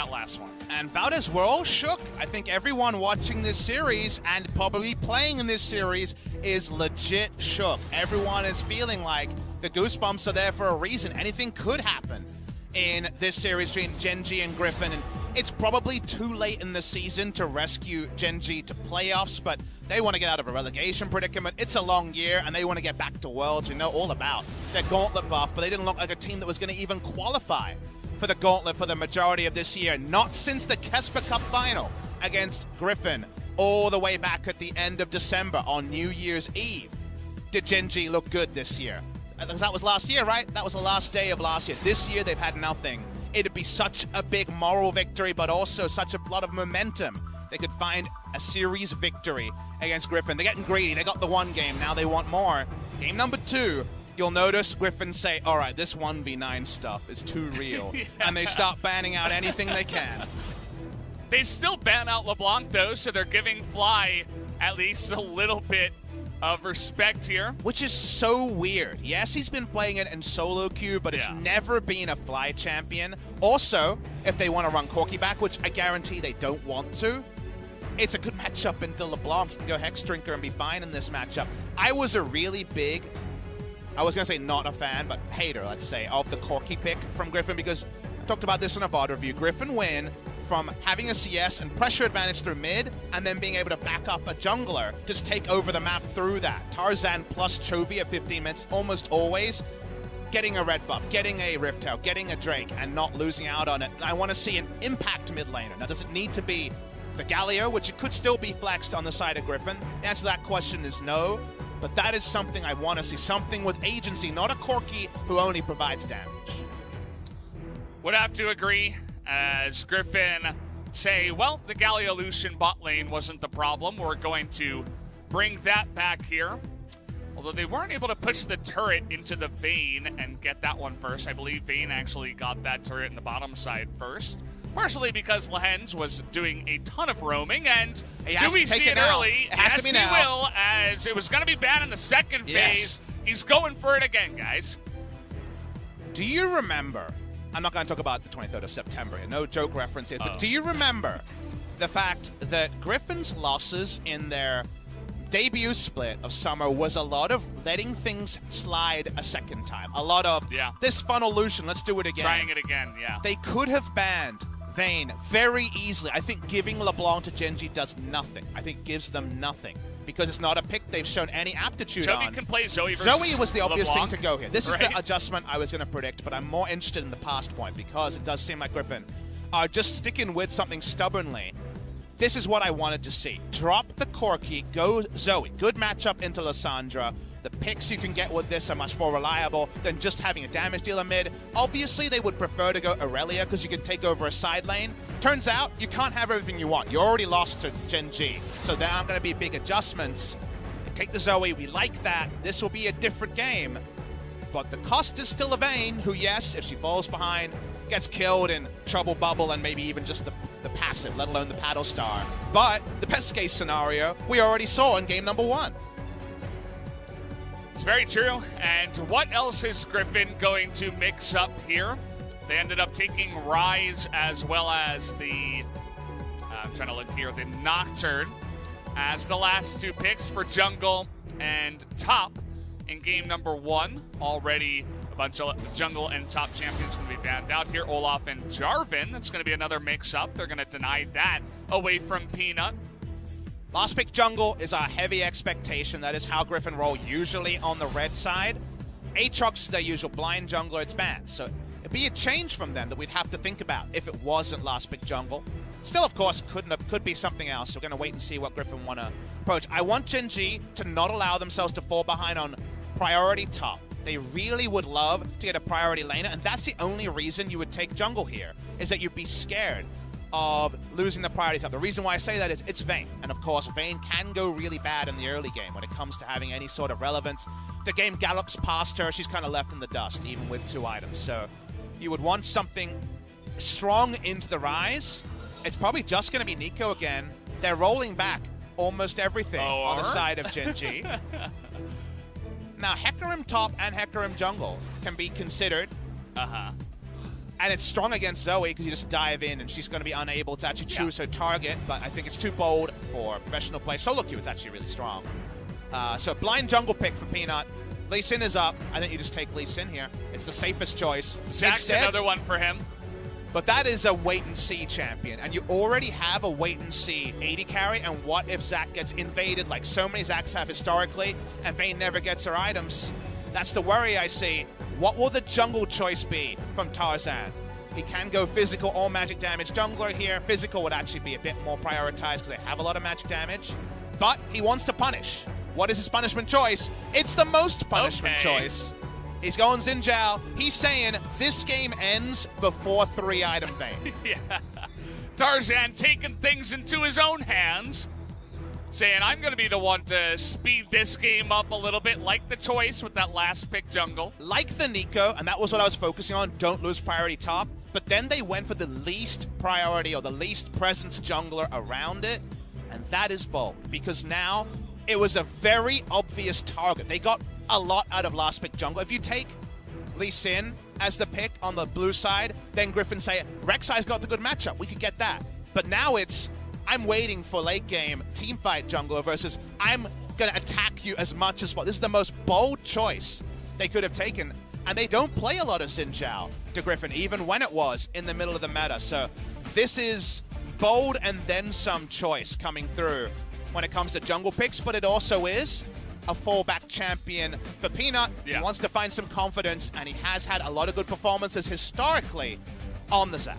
that last one. And Valdez, we're all shook. I think everyone watching this series and probably playing in this series is legit shook. Everyone is feeling like the goosebumps are there for a reason. Anything could happen in this series between Gen G and Griffin. And it's probably too late in the season to rescue Gen G to playoffs, but they want to get out of a relegation predicament. It's a long year, and they want to get back to Worlds. We know all about their Gauntlet buff, but they didn't look like a team that was going to even qualify for the Gauntlet for the majority of this year. Not since the Kesper Cup final against Griffin all the way back at the end of December on New Year's Eve did Gen G look good this year. Because that was last year, right? That was the last day of last year. This year, they've had nothing. It'd be such a big moral victory, but also such a lot of momentum. They could find a series victory against Griffin. They're getting greedy. They got the one game. Now they want more. Game number 2, you'll notice Griffin say, all right, this 1v9 stuff is too real. Yeah. And they start banning out anything they can. They still ban out LeBlanc, though, so they're giving Fly at least a little bit of respect here. Which is so weird. Yes, he's been playing it in solo queue, but it's never been a Fly champion. Also, if they want to run Corki back, which I guarantee they don't want to, it's a good matchup into LeBlanc. You can go Hex Drinker and be fine in this matchup. I was a really big, I was going to say not a fan, but hater, let's say, of the Corki pick from Griffin, because I talked about this in a VOD review. Griffin win from having a CS and pressure advantage through mid, and then being able to back up a jungler, just take over the map through that. Tarzan plus Chovy at 15 minutes, almost always getting a red buff, getting a Rift Herald, getting a Drake, and not losing out on it. And I want to see an impact mid laner. Now, does it need to be the Galio, which it could still be flexed on the side of Griffin? The answer to that question is no, but that is something I want to see. Something with agency, not a Corki who only provides damage. Would have to agree, as Griffin say, well, the Galio Lucian bot lane wasn't the problem. We're going to bring that back here. Although they weren't able to push the turret into the Vayne and get that one first. I believe Vayne actually got that turret in the bottom side first. Partially because Lehens was doing a ton of roaming, and do we see it early? Yes, we will, as it was going to be bad in the second phase. He's going for it again, guys. Do you remember, I'm not going to talk about the 23rd of September, no joke reference here, but do you remember the fact that Griffin's losses in their debut split of summer was a lot of letting things slide a second time? A lot of, this funnel Lucian, let's do it again. Trying it again, yeah. They could have banned Vayne very easily. I think giving LeBlanc to Gen G does nothing. I think gives them nothing, because it's not a pick they've shown any aptitude on. Chovy can play Zoe versus Zoe was the obvious LeBlanc thing to go here. This is the adjustment I was going to predict, but I'm more interested in the past point, because it does seem like Griffin are just sticking with something stubbornly. This is what I wanted to see. Drop the Corki, go Zoe. Good matchup into Lissandra. The picks you can get with this are much more reliable than just having a damage dealer mid. Obviously, they would prefer to go Aurelia because you can take over a side lane. Turns out, you can't have everything you want. You already lost to Gen G, so there aren't going to be big adjustments. Take the Zoe, we like that. This will be a different game. But the cost is still a Vayne, who, yes, if she falls behind, gets killed in Trouble Bubble and maybe even just the passive, let alone the Paddle Star. But the best case scenario, we already saw in game number 1. It's very true. And what else is Griffin going to mix up here? They ended up taking Rise as well as the, I'm trying to look here, the Nocturne as the last 2 picks for jungle and top in game number 1. Already a bunch of jungle and top champions going to be banned out here. Olaf and Jarvan, that's going to be another mix-up. They're going to deny that away from Peanut. Last pick jungle is a heavy expectation. That is how Griffin roll usually on the red side. Aatrox, their usual blind jungler, it's banned. So it'd be a change from them that we'd have to think about if it wasn't last pick jungle. Still, of course, could be something else. We're going to wait and see what Griffin want to approach. I want Gen G to not allow themselves to fall behind on priority top. They really would love to get a priority laner, and that's the only reason you would take jungle here, is that you'd be scared of losing the priority top. The reason why I say that is it's Vayne. And of course, Vayne can go really bad in the early game when it comes to having any sort of relevance. The game gallops past her. She's kind of left in the dust, even with 2 items. So you would want something strong into the Rise. It's probably just going to be Nico again. They're rolling back almost everything on the side of Gen G. Now, Hecarim top and Hecarim jungle can be considered. And it's strong against Zoe because you just dive in and she's going to be unable to actually choose her target. But I think it's too bold for professional play. Solo queue, it's actually really strong. So blind jungle pick for Peanut. Lee Sin is up. I think you just take Lee Sin here. It's the safest choice. Zach's another one for him. But that is a wait-and-see champion, and you already have a wait-and-see AD carry, and what if Zach gets invaded like so many Zachs have historically, and Vayne never gets her items? That's the worry I see. What will the jungle choice be from Tarzan? He can go physical or magic damage jungler here. Physical would actually be a bit more prioritized because they have a lot of magic damage, but he wants to punish. What is his punishment choice? It's the most punishment choice. He's going Xin Zhao. He's saying this game ends before 3-item Vayne. Yeah. Tarzan taking things into his own hands, saying, I'm going to be the one to speed this game up a little bit, like the choice with that last pick jungle. Like the Nico, and that was what I was focusing on, don't lose priority top, but then they went for the least priority or the least presence jungler around it, and that is bold, because now it was a very obvious target. They got a lot out of last pick jungle. If you take Lee Sin as the pick on the blue side, then Griffin say, Rek'Sai's got the good matchup. We could get that. But now it's, I'm waiting for late game teamfight jungler versus I'm going to attack you as much as possible. This is the most bold choice they could have taken. And they don't play a lot of Xin Zhao to Griffin, even when it was in the middle of the meta. So this is bold and then some choice coming through when it comes to jungle picks, but it also is a fallback champion for Peanut. Yeah. He wants to find some confidence, and he has had a lot of good performances historically on the Zac.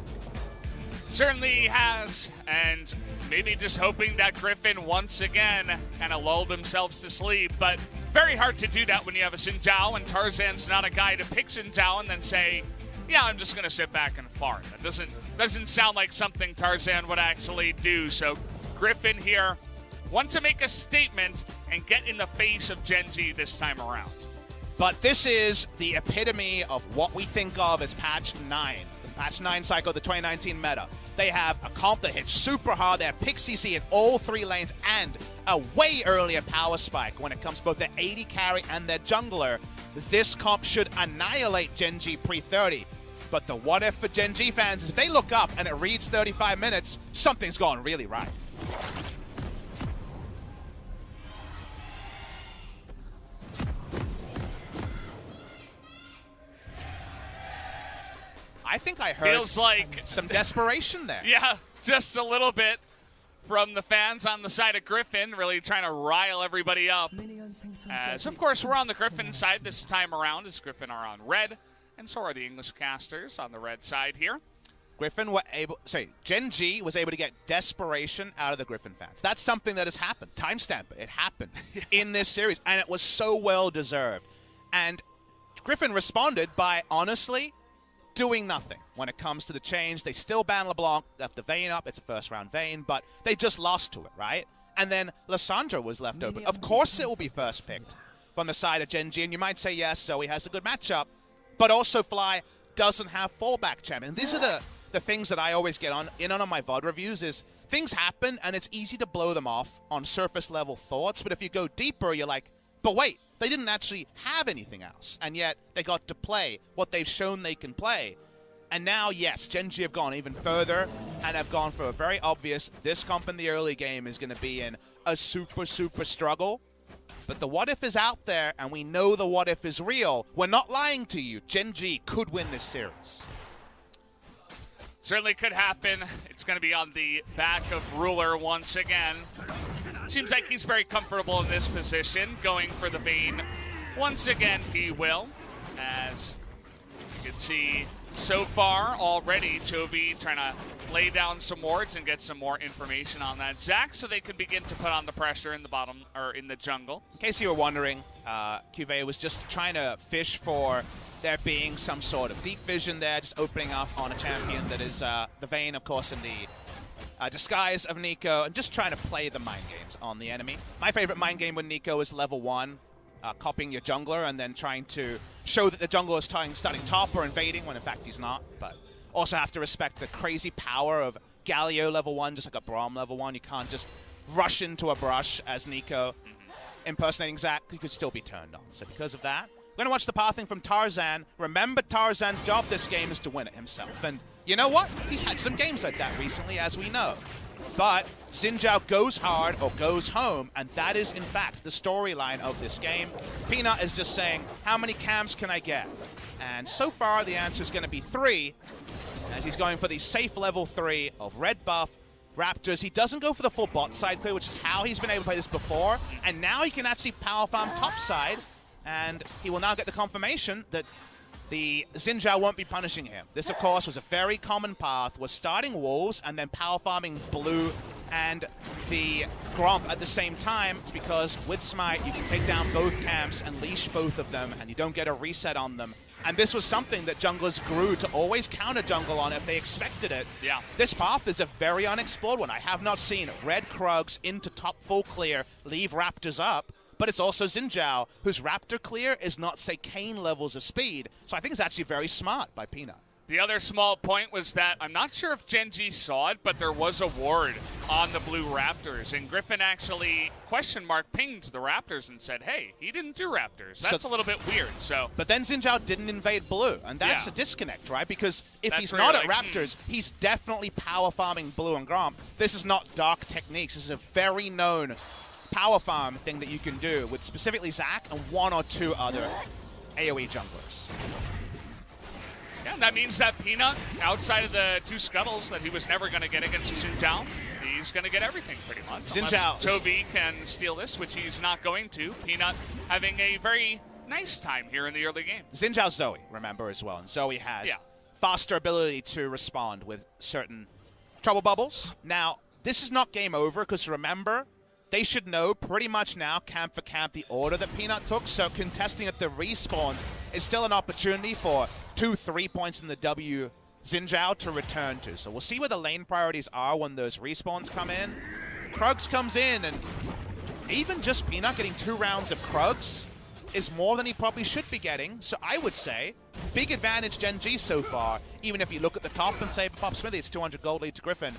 Certainly he has, and maybe just hoping that Griffin once again kind of lulled themselves to sleep, but very hard to do that when you have a Xin Zhao, and Tarzan's not a guy to pick Xin Zhao and then say, yeah, I'm just going to sit back and fart. That doesn't sound like something Tarzan would actually do, so Griffin here wants to make a statement and get in the face of Gen G this time around. But this is the epitome of what we think of as Patch 9. The Patch 9 cycle, the 2019 meta. They have a comp that hits super hard. They have pick CC in all 3 lanes and a way earlier power spike when it comes to both their AD carry and their jungler. This comp should annihilate Gen G pre-30. But the what if for Gen G fans is if they look up and it reads 35 minutes, something's gone really right. I think I heard Feels like some desperation there. Yeah, just a little bit from the fans on the side of Griffin, really trying to rile everybody up. As, of course, we're on the Griffin side this time around, as Griffin are on red, and so are the English casters on the red side here. Gen G was able to get desperation out of the Griffin fans. That's something that has happened. Timestamp it. It happened in this series, and it was so well deserved. And Griffin responded by, honestly, doing nothing when it comes to the change. They still ban LeBlanc, left the Vayne up. It's a first-round Vayne, but they just lost to it, right? And then Lissandra was left open. Of course it will be first picked from the side of Gen G, and you might say, yes, Zoe has a good matchup, but also Fly doesn't have fallback champion. These are the things that I always get in on my VOD reviews is things happen, and it's easy to blow them off on surface-level thoughts, but if you go deeper, you're like, but wait, they didn't actually have anything else, and yet they got to play what they've shown they can play. And now, yes, Gen G have gone even further and have gone for a very obvious, this comp in the early game is going to be in a super, super struggle. But the what if is out there, and we know the what if is real. We're not lying to you. Gen G could win this series. Certainly could happen. It's going to be on the back of Ruler once again. Seems like he's very comfortable in this position, going for the Vayne. Once again, he will. As you can see, so far already, Toby trying to lay down some wards and get some more information on that Zac, so they can begin to put on the pressure in the bottom, or in the jungle. In case you were wondering, Cuvée was just trying to fish for there being some sort of deep vision there, just opening up on a champion that is the Vayne, of course, in the disguise of Nico, and just trying to play the mind games on the enemy. My favorite mind game with Nico is level 1. Copying your jungler and then trying to show that the jungler is starting top or invading when in fact he's not. But also have to respect the crazy power of Galio level 1, just like a Braum level 1. You can't just rush into a brush as Nico impersonating Zac. You could still be turned on. So because of that, We're going to watch the pathing from Tarzan. Remember, Tarzan's job this game is to win it himself. And you know what? He's had some games like that recently, as we know. But Xin Zhao goes hard or goes home, and that is, in fact, the storyline of this game. Peanut is just saying, how many camps can I get? And so far, the answer is going to be 3, as he's going for the safe level 3 of red buff Raptors. He doesn't go for the full bot side clear, which is how he's been able to play this before, and now he can actually power farm top side, and he will now get the confirmation that the Xin Zhao won't be punishing him. This, of course, was a very common path, was starting Wolves and then power farming Blue and the Gromp at the same time. It's because with Smite, you can take down both camps and leash both of them, and you don't get a reset on them. And this was something that junglers grew to always counter jungle on if they expected it. Yeah. This path is a very unexplored one. I have not seen red Krugs into top full clear leave Raptors up. But it's also Xin Zhao, whose Raptor clear is not, say, Kayn levels of speed. So I think it's actually very smart by Peanut. The other small point was that I'm not sure if Gen G saw it, but there was a ward on the blue Raptors. And Griffin actually, pinged the Raptors and said, hey, he didn't do Raptors. That's a little bit weird. So, but then Xin Zhao didn't invade blue. And that's a disconnect, right? Because if he's not at Raptors, he's definitely power farming blue and Gromp. This is not dark techniques. This is a very known power farm thing that you can do with specifically Zac and 1 or 2 other AoE junglers. Yeah, that means that Peanut, outside of the 2 scuttles that he was never going to get against Xin Zhao, he's going to get everything pretty much. Xin Zhao. Toby can steal this, which he's not going to. Peanut having a very nice time here in the early game. Xin Zhao's Zoe, remember, as well. And Zoe has faster ability to respond with certain trouble bubbles. Now, this is not game over, because remember, they should know pretty much now, camp for camp, the order that Peanut took. So contesting at the respawn is still an opportunity for 2-3 points in the W Xin Zhao to return to. So we'll see where the lane priorities are when those respawns come in. Krugs comes in, and even just Peanut getting 2 rounds of Krugs is more than he probably should be getting. So I would say, big advantage Gen G so far, even if you look at the top and say, Pop Smithy, it's 200 gold lead to Griffin.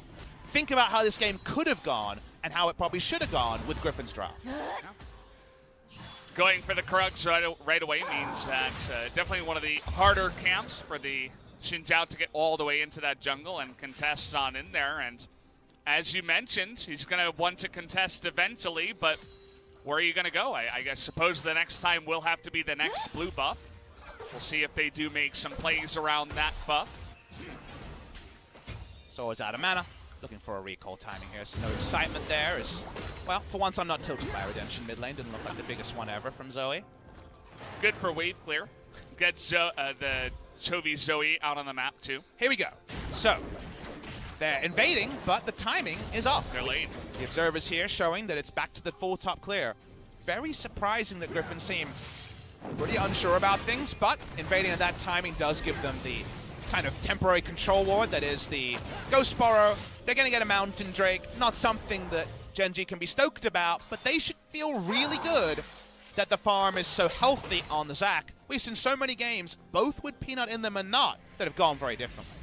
Think about how this game could have gone and how it probably should have gone with Griffin's draft. Going for the Krugs right away means that definitely one of the harder camps for the Xin Zhao to get all the way into that jungle and contest on in there. And as you mentioned, he's going to want to contest eventually, but where are you going to go? I guess suppose the next time will have to be the next blue buff. We'll see if they do make some plays around that buff. So it's out of mana. Looking for a recall timing here, so no excitement there. Well, for once I'm not tilted by Redemption mid lane. Didn't look like the biggest one ever from Zoe. Good for wave clear. Get the Chovy Zoe out on the map too. Here we go. So, they're invading, but the timing is off. They're late. The observers here showing that it's back to the full top clear. Very surprising that Griffin seemed pretty unsure about things, but invading at that timing does give them the kind of temporary control ward that is the Ghost Burrow. They're going to get a Mountain Drake. Not something that Gen G can be stoked about, but they should feel really good that the farm is so healthy on the Zac. We've seen so many games, both with Peanut in them and not, that have gone very differently.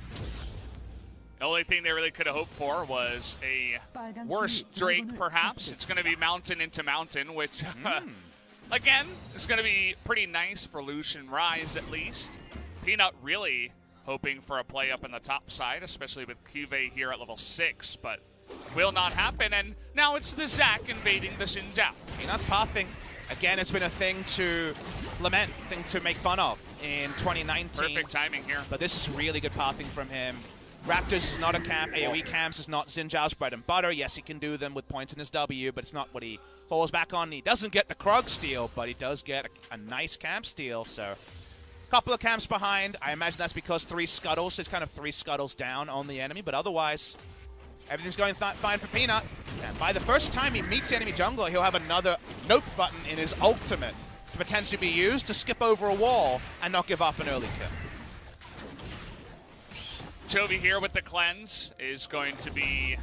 The only thing they really could have hoped for was a worse Drake, perhaps. It's going to be Mountain into Mountain, which, again, is going to be pretty nice for Lucian Rise, at least. Peanut really hoping for a play up in the top side, especially with Cuvée here at level 6, but will not happen. And now it's the Zac invading the Xin Zhao. Peanut's pathing. Again, it's been a thing to lament, thing to make fun of in 2019. Perfect timing here. But this is really good pathing from him. Raptors is not a camp. AoE camps is not Xin Zhao's bread and butter. Yes, he can do them with points in his W, but it's not what he falls back on. He doesn't get the Krog steal, but he does get a nice camp steal, so couple of camps behind. I imagine that's because 3 scuttles. It's kind of 3 scuttles down on the enemy, but otherwise, everything's going fine for Peanut. And by the first time he meets the enemy jungler, he'll have another nope button in his ultimate to potentially be used to skip over a wall and not give up an early kill. Chovy here with the cleanse is going to be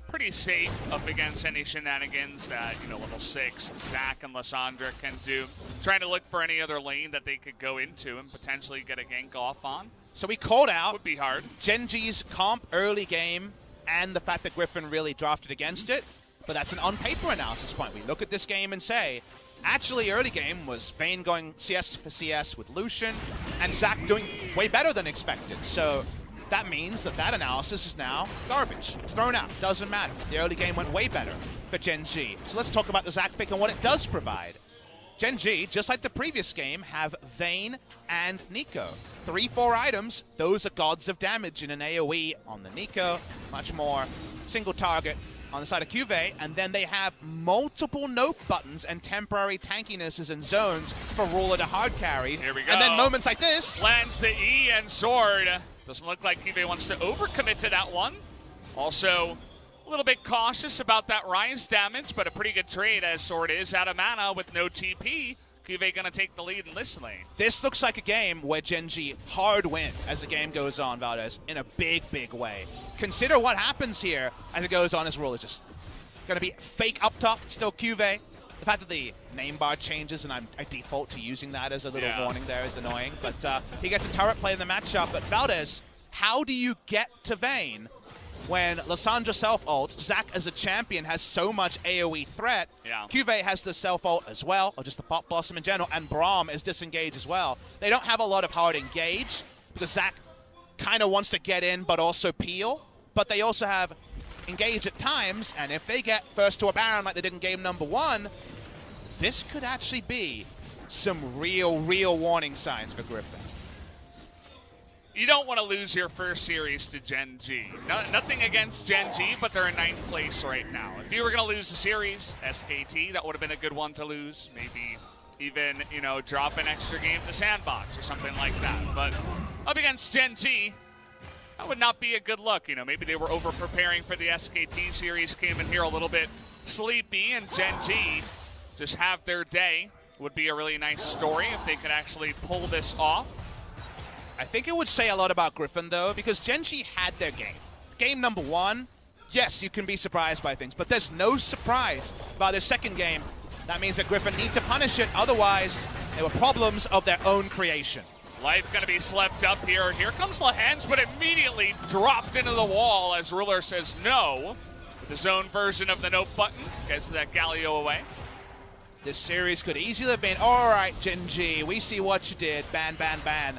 pretty safe up against any shenanigans that, level 6 Zac and Lissandra can do. Trying to look for any other lane that they could go into and potentially get a gank off on. So we called out would be hard. Gen G's comp early game and the fact that Griffin really drafted against it, but that's an on-paper analysis point. We look at this game and say, Actually, early game was Vayne going CS for CS with Lucian, and Zac doing way better than expected. So that means that analysis is now garbage. It's thrown out. Doesn't matter. The early game went way better for Gen G. So let's talk about the Zac pick and what it does provide. Gen G, just like the previous game, have Vayne and Neeko. 3-4 items. Those are gods of damage in an AoE on the Neeko. Much more single target on the side of Cuvée, and then they have multiple nope buttons and temporary tankinesses and zones for Ruler to hard carry. Here we go. And then moments like this. Lands the E and Sword. Doesn't look like Cuvée wants to overcommit to that one. Also, a little bit cautious about that Rise damage, but a pretty good trade as Sword is out of mana with no TP. Cuvée gonna take the lead in this lane. This looks like a game where Gen G hard win as the game goes on, Valdez, in a big, big way. Consider what happens here as it goes on. His rule is just gonna be fake up top, still Cuvée. The fact that the name bar changes and I default to using that as a little warning there is annoying, but he gets a turret play in the matchup. But Valdez, how do you get to Vayne when Lissandra self-ults? Zac as a champion has so much AoE threat. Cuvée has the self-ult as well, or just the Pop Blossom in general, and Braum is disengaged as well. They don't have a lot of hard engage because Zac kind of wants to get in but also peel, but they also have engage at times, and if they get first to a Baron like they did in game number 1, this could actually be some real warning signs for Griffin. You don't want to lose your first series to Gen G. Nothing against Gen G, but they're in 9th place right now. If you were going to lose the series, SKT, that would have been a good one to lose. Maybe even, you know, drop an extra game to Sandbox or something like that. But up against Gen G, that would not be a good look. You know, maybe they were over-preparing for the SKT series, came in here a little bit sleepy, and Gen G just have their day. Would be a really nice story if they could actually pull this off. I think it would say a lot about Griffin, though, because Gen G had their game. Game number 1, yes, you can be surprised by things, but there's no surprise by their second game. That means that Griffin need to punish it, otherwise there were problems of their own creation. Life gonna be slept up here. Here comes Lehans, but immediately dropped into the wall as Ruler says no. With his own version of the nope button, gets that Galio away. This series could easily have been, all right, Gen G, we see what you did, ban, ban, ban.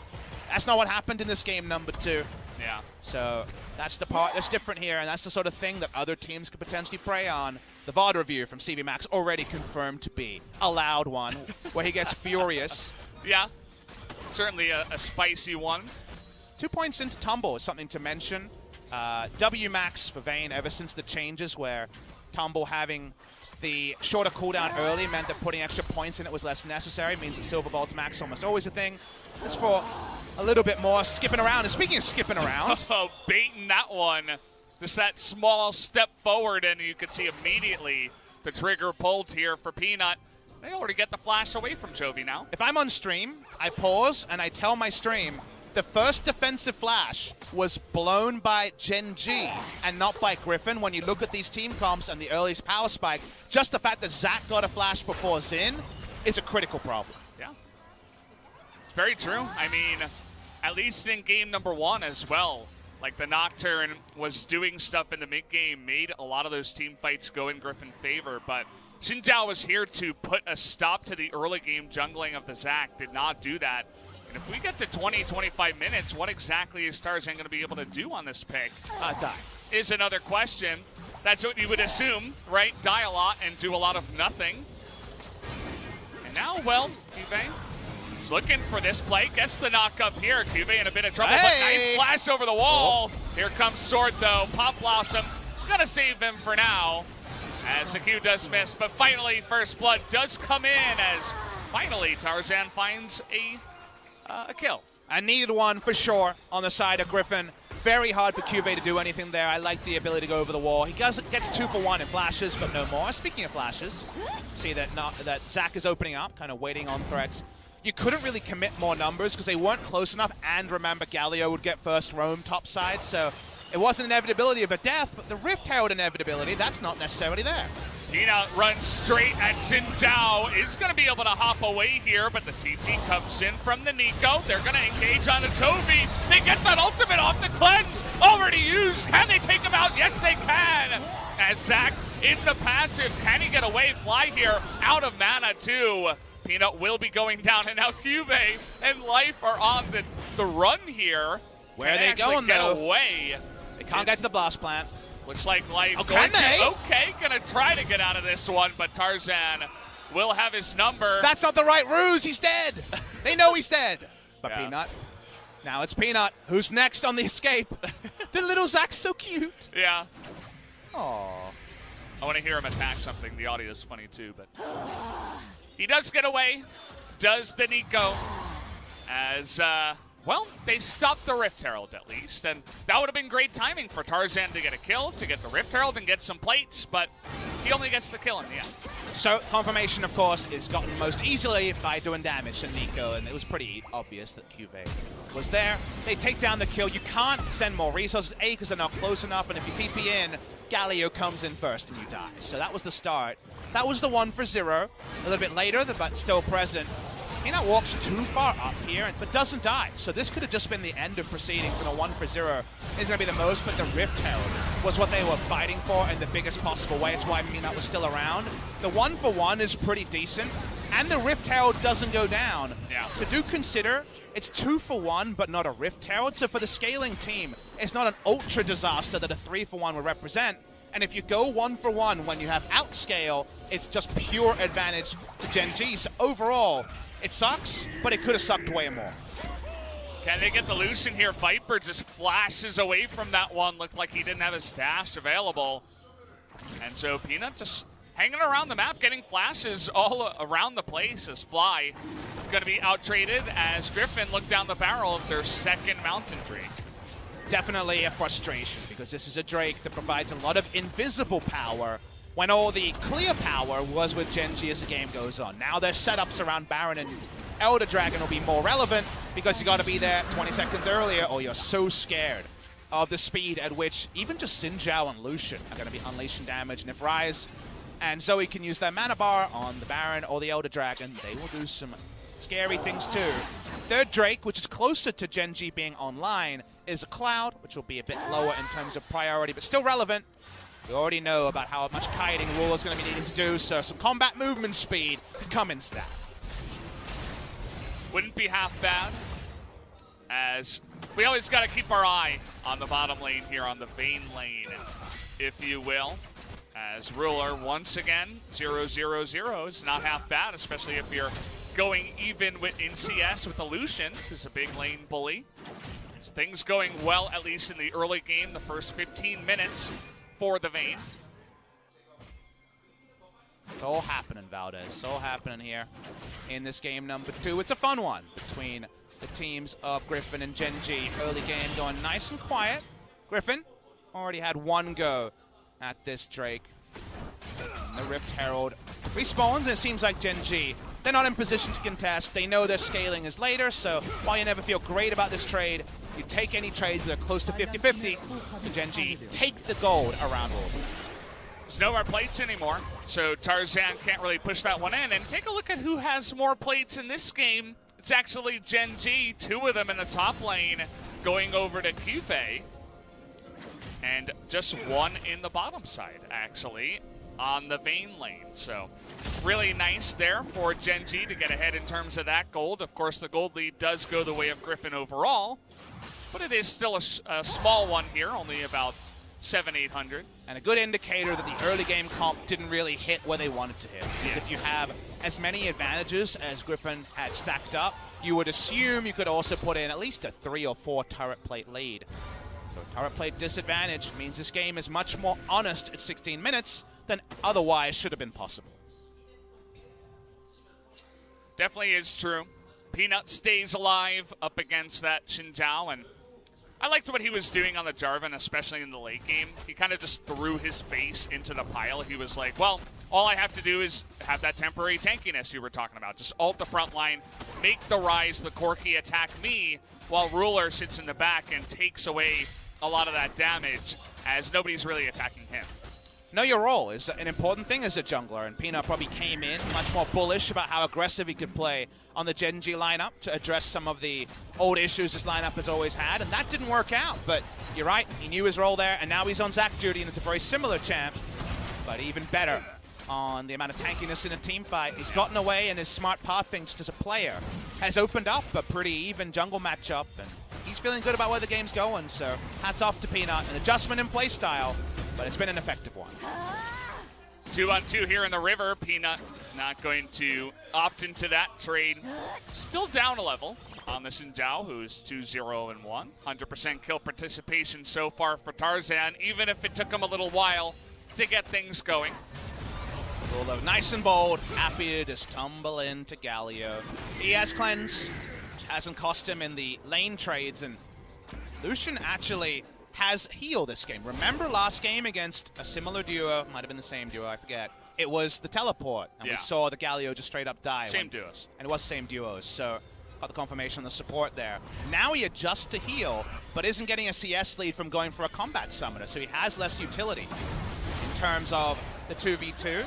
That's not what happened in this game number 2. Yeah. So that's the part that's different here, and that's the sort of thing that other teams could potentially prey on. The VOD review from CV Max already confirmed to be a loud one, where he gets furious. Yeah, certainly a spicy one. 2 points into Tumble is something to mention. W Max for Vayne, ever since the changes where Tumble having the shorter cooldown early meant that putting extra points in it was less necessary, means that Silver Bolt's max almost always a thing. Just for a little bit more skipping around. And speaking of skipping around. Oh, baiting that one. Just that small step forward, and you could see immediately the trigger pulled here for Peanut. They already get the flash away from Chovy now. If I'm on stream, I pause and I tell my stream, the first defensive flash was blown by Gen G and not by Griffin. When you look at these team comps and the earliest power spike, just the fact that Zac got a flash before Xin is a critical problem. Yeah. It's very true. I mean, at least in game number 1 as well, like the Nocturne was doing stuff in the mid-game, made a lot of those team fights go in Griffin's favor, but Xin Zhao was here to put a stop to the early game jungling of the Zac, did not do that. And if we get to 20, 25 minutes, what exactly is Tarzan going to be able to do on this pick? Die. Is another question. That's what you would assume, right? Die a lot and do a lot of nothing. And now, well, Cuvée is looking for this play. Gets the knock up here. Cuvée in a bit of trouble, but nice flash over the wall. Here comes Sword, though. Pop Blossom. Gonna save him for now, as the Q does miss. But finally, First Blood does come in, as finally Tarzan finds a kill. I needed one for sure on the side of Griffin. Very hard for Cuvée to do anything there. I like the ability to go over the wall. He gets 2 for 1 in flashes, but no more. Speaking of flashes, see that Zac is opening up, kind of waiting on threats. You couldn't really commit more numbers because they weren't close enough, and remember, Galio would get first roam topside, so it wasn't an inevitability of a death, but the Rift Herald inevitability, that's not necessarily there. Peanut runs straight at Xin Zhao. Is going to be able to hop away here, but the TP comes in from the Neeko. They're going to engage on the Chovy. They get that ultimate off the cleanse. Already used. Can they take him out? Yes, they can. as Zach in the passive. Can he get away? Fly here, out of mana too. Peanut will be going down, and now Cube and Life are on the run here. Where are they going, get though? Away. They can't get to the blast plant. Looks like Life gonna try to get out of this one, but Tarzan will have his number. That's not the right ruse. He's dead. They know he's dead. But Yeah. Peanut. Now it's Peanut. Who's next on the escape? The little Zach's so cute. Yeah. Aww. I want to hear him attack something. The audio is funny too, but he does get away. Does the Nico as well, they stopped the Rift Herald at least, and that would have been great timing for Tarzan to get a kill, to get the Rift Herald and get some plates, but he only gets the kill in the end. So confirmation, of course, is gotten most easily by doing damage to Nico, and it was pretty obvious that Cuvée was there. They take down the kill. You can't send more resources, A, because they're not close enough, and if you TP in, Galio comes in first and you die. So that was the start. That was the 1 for 0. A little bit later, but still present. Peanut walks too far up here, but doesn't die. So this could have just been the end of proceedings, and a 1 for 0 is going to be the most, but the Rift Herald was what they were fighting for in the biggest possible way. It's why Peanut was still around. The 1 for 1 is pretty decent, and the Rift Herald doesn't go down. Yeah. So do consider it's 2 for 1, but not a Rift Herald. So for the scaling team, it's not an ultra disaster that a 3 for 1 would represent. And if you go 1 for 1 when you have outscale, it's just pure advantage to Gen G. So overall, it sucks, but it could have sucked way more. Can they get the Lucian here? Viper just flashes away from that one. Looked like he didn't have his dash available. And so Peanut just hanging around the map, getting flashes all around the place as Fly going to be out-traded as Griffin look down the barrel of their second Mountain Drake. Definitely a frustration, because this is a Drake that provides a lot of invisible power when all the clear power was with Gen G as the game goes on. Now their setups around Baron and Elder Dragon will be more relevant, because you got to be there 20 seconds earlier, or you're so scared of the speed at which even just Xin Zhao and Lucian are going to be unleashing damage. And if Ryze and Zoe can use their mana bar on the Baron or the Elder Dragon, they will do some scary things too. Third Drake, which is closer to Gen G being online, is a Cloud, which will be a bit lower in terms of priority, but still relevant. We already know about how much kiting Rule is going to be needing to do, so some combat movement speed could come in stat. Wouldn't be half bad, as we always got to keep our eye on the bottom lane here, on the Vayne lane, if you will. As Ruler, once again, 0-0-0 is not half bad, especially if you're going even in CS with the Lucian, who's a big lane bully. So things going well, at least in the early game, the first 15 minutes for the Vayne. It's all happening, Valdez. It's all happening here in this game number 2. It's a fun one between the teams of Griffin and Gen G. Early game going nice and quiet. Griffin already had one go at this Drake. And the Rift Herald respawns, and it seems like Gen G, they're not in position to contest. They know their scaling is later, so while you never feel great about this trade, you take any trades that are close to 50-50, so Gen G take the gold around World. There's no more plates anymore, so Tarzan can't really push that one in. And take a look at who has more plates in this game. It's actually Gen G, 2 of them in the top lane, going over to Cuvée. And just 1 in the bottom side, actually, on the Vayne lane. So really nice there for Gen G to get ahead in terms of that gold. Of course, the gold lead does go the way of Griffin overall, but it is still a small one here, only about 700-800. And a good indicator that the early game comp didn't really hit where they wanted to hit. Because if you have as many advantages as Griffin had stacked up, you would assume you could also put in at least a 3 or 4 turret plate lead. So turret plate disadvantage means this game is much more honest at 16 minutes than otherwise should have been possible. Definitely is true. Peanut stays alive up against that Xin Zhao, and I liked what he was doing on the Jarvan, especially in the late game. He kind of just threw his face into the pile. He was like, well, all I have to do is have that temporary tankiness you were talking about. Just ult the front line, make the Ryze, the Corki attack me, while Ruler sits in the back and takes away a lot of that damage, as nobody's really attacking him. Know your role is an important thing as a jungler, and Peanut probably came in much more bullish about how aggressive he could play on the Gen G lineup to address some of the old issues this lineup has always had, and that didn't work out. But you're right, he knew his role there, and now he's on Zach duty, and it's a very similar champ but even better on the amount of tankiness in a team fight. He's gotten away, and his smart path thing just as a player has opened up a pretty even jungle matchup, and he's feeling good about where the game's going, so hats off to Peanut. An adjustment in play style, but it's been an effective one. 2-on-2 here in the river. Peanut not going to opt into that trade. Still down a level on this Indao, who's 2-0-1. 100% kill participation so far for Tarzan, even if it took him a little while to get things going. Ruler nice and bold, happy to just tumble into Galio. He has cleanse, which hasn't cost him in the lane trades, and Lucian actually has heal this game. Remember last game against a similar duo, might have been the same duo, I forget. It was the teleport, and we saw the Galio just straight up die. Same duos. And it was same duos, so got the confirmation on the support there. Now he adjusts to heal, but isn't getting a CS lead from going for a combat summoner, so he has less utility in terms of the 2v2.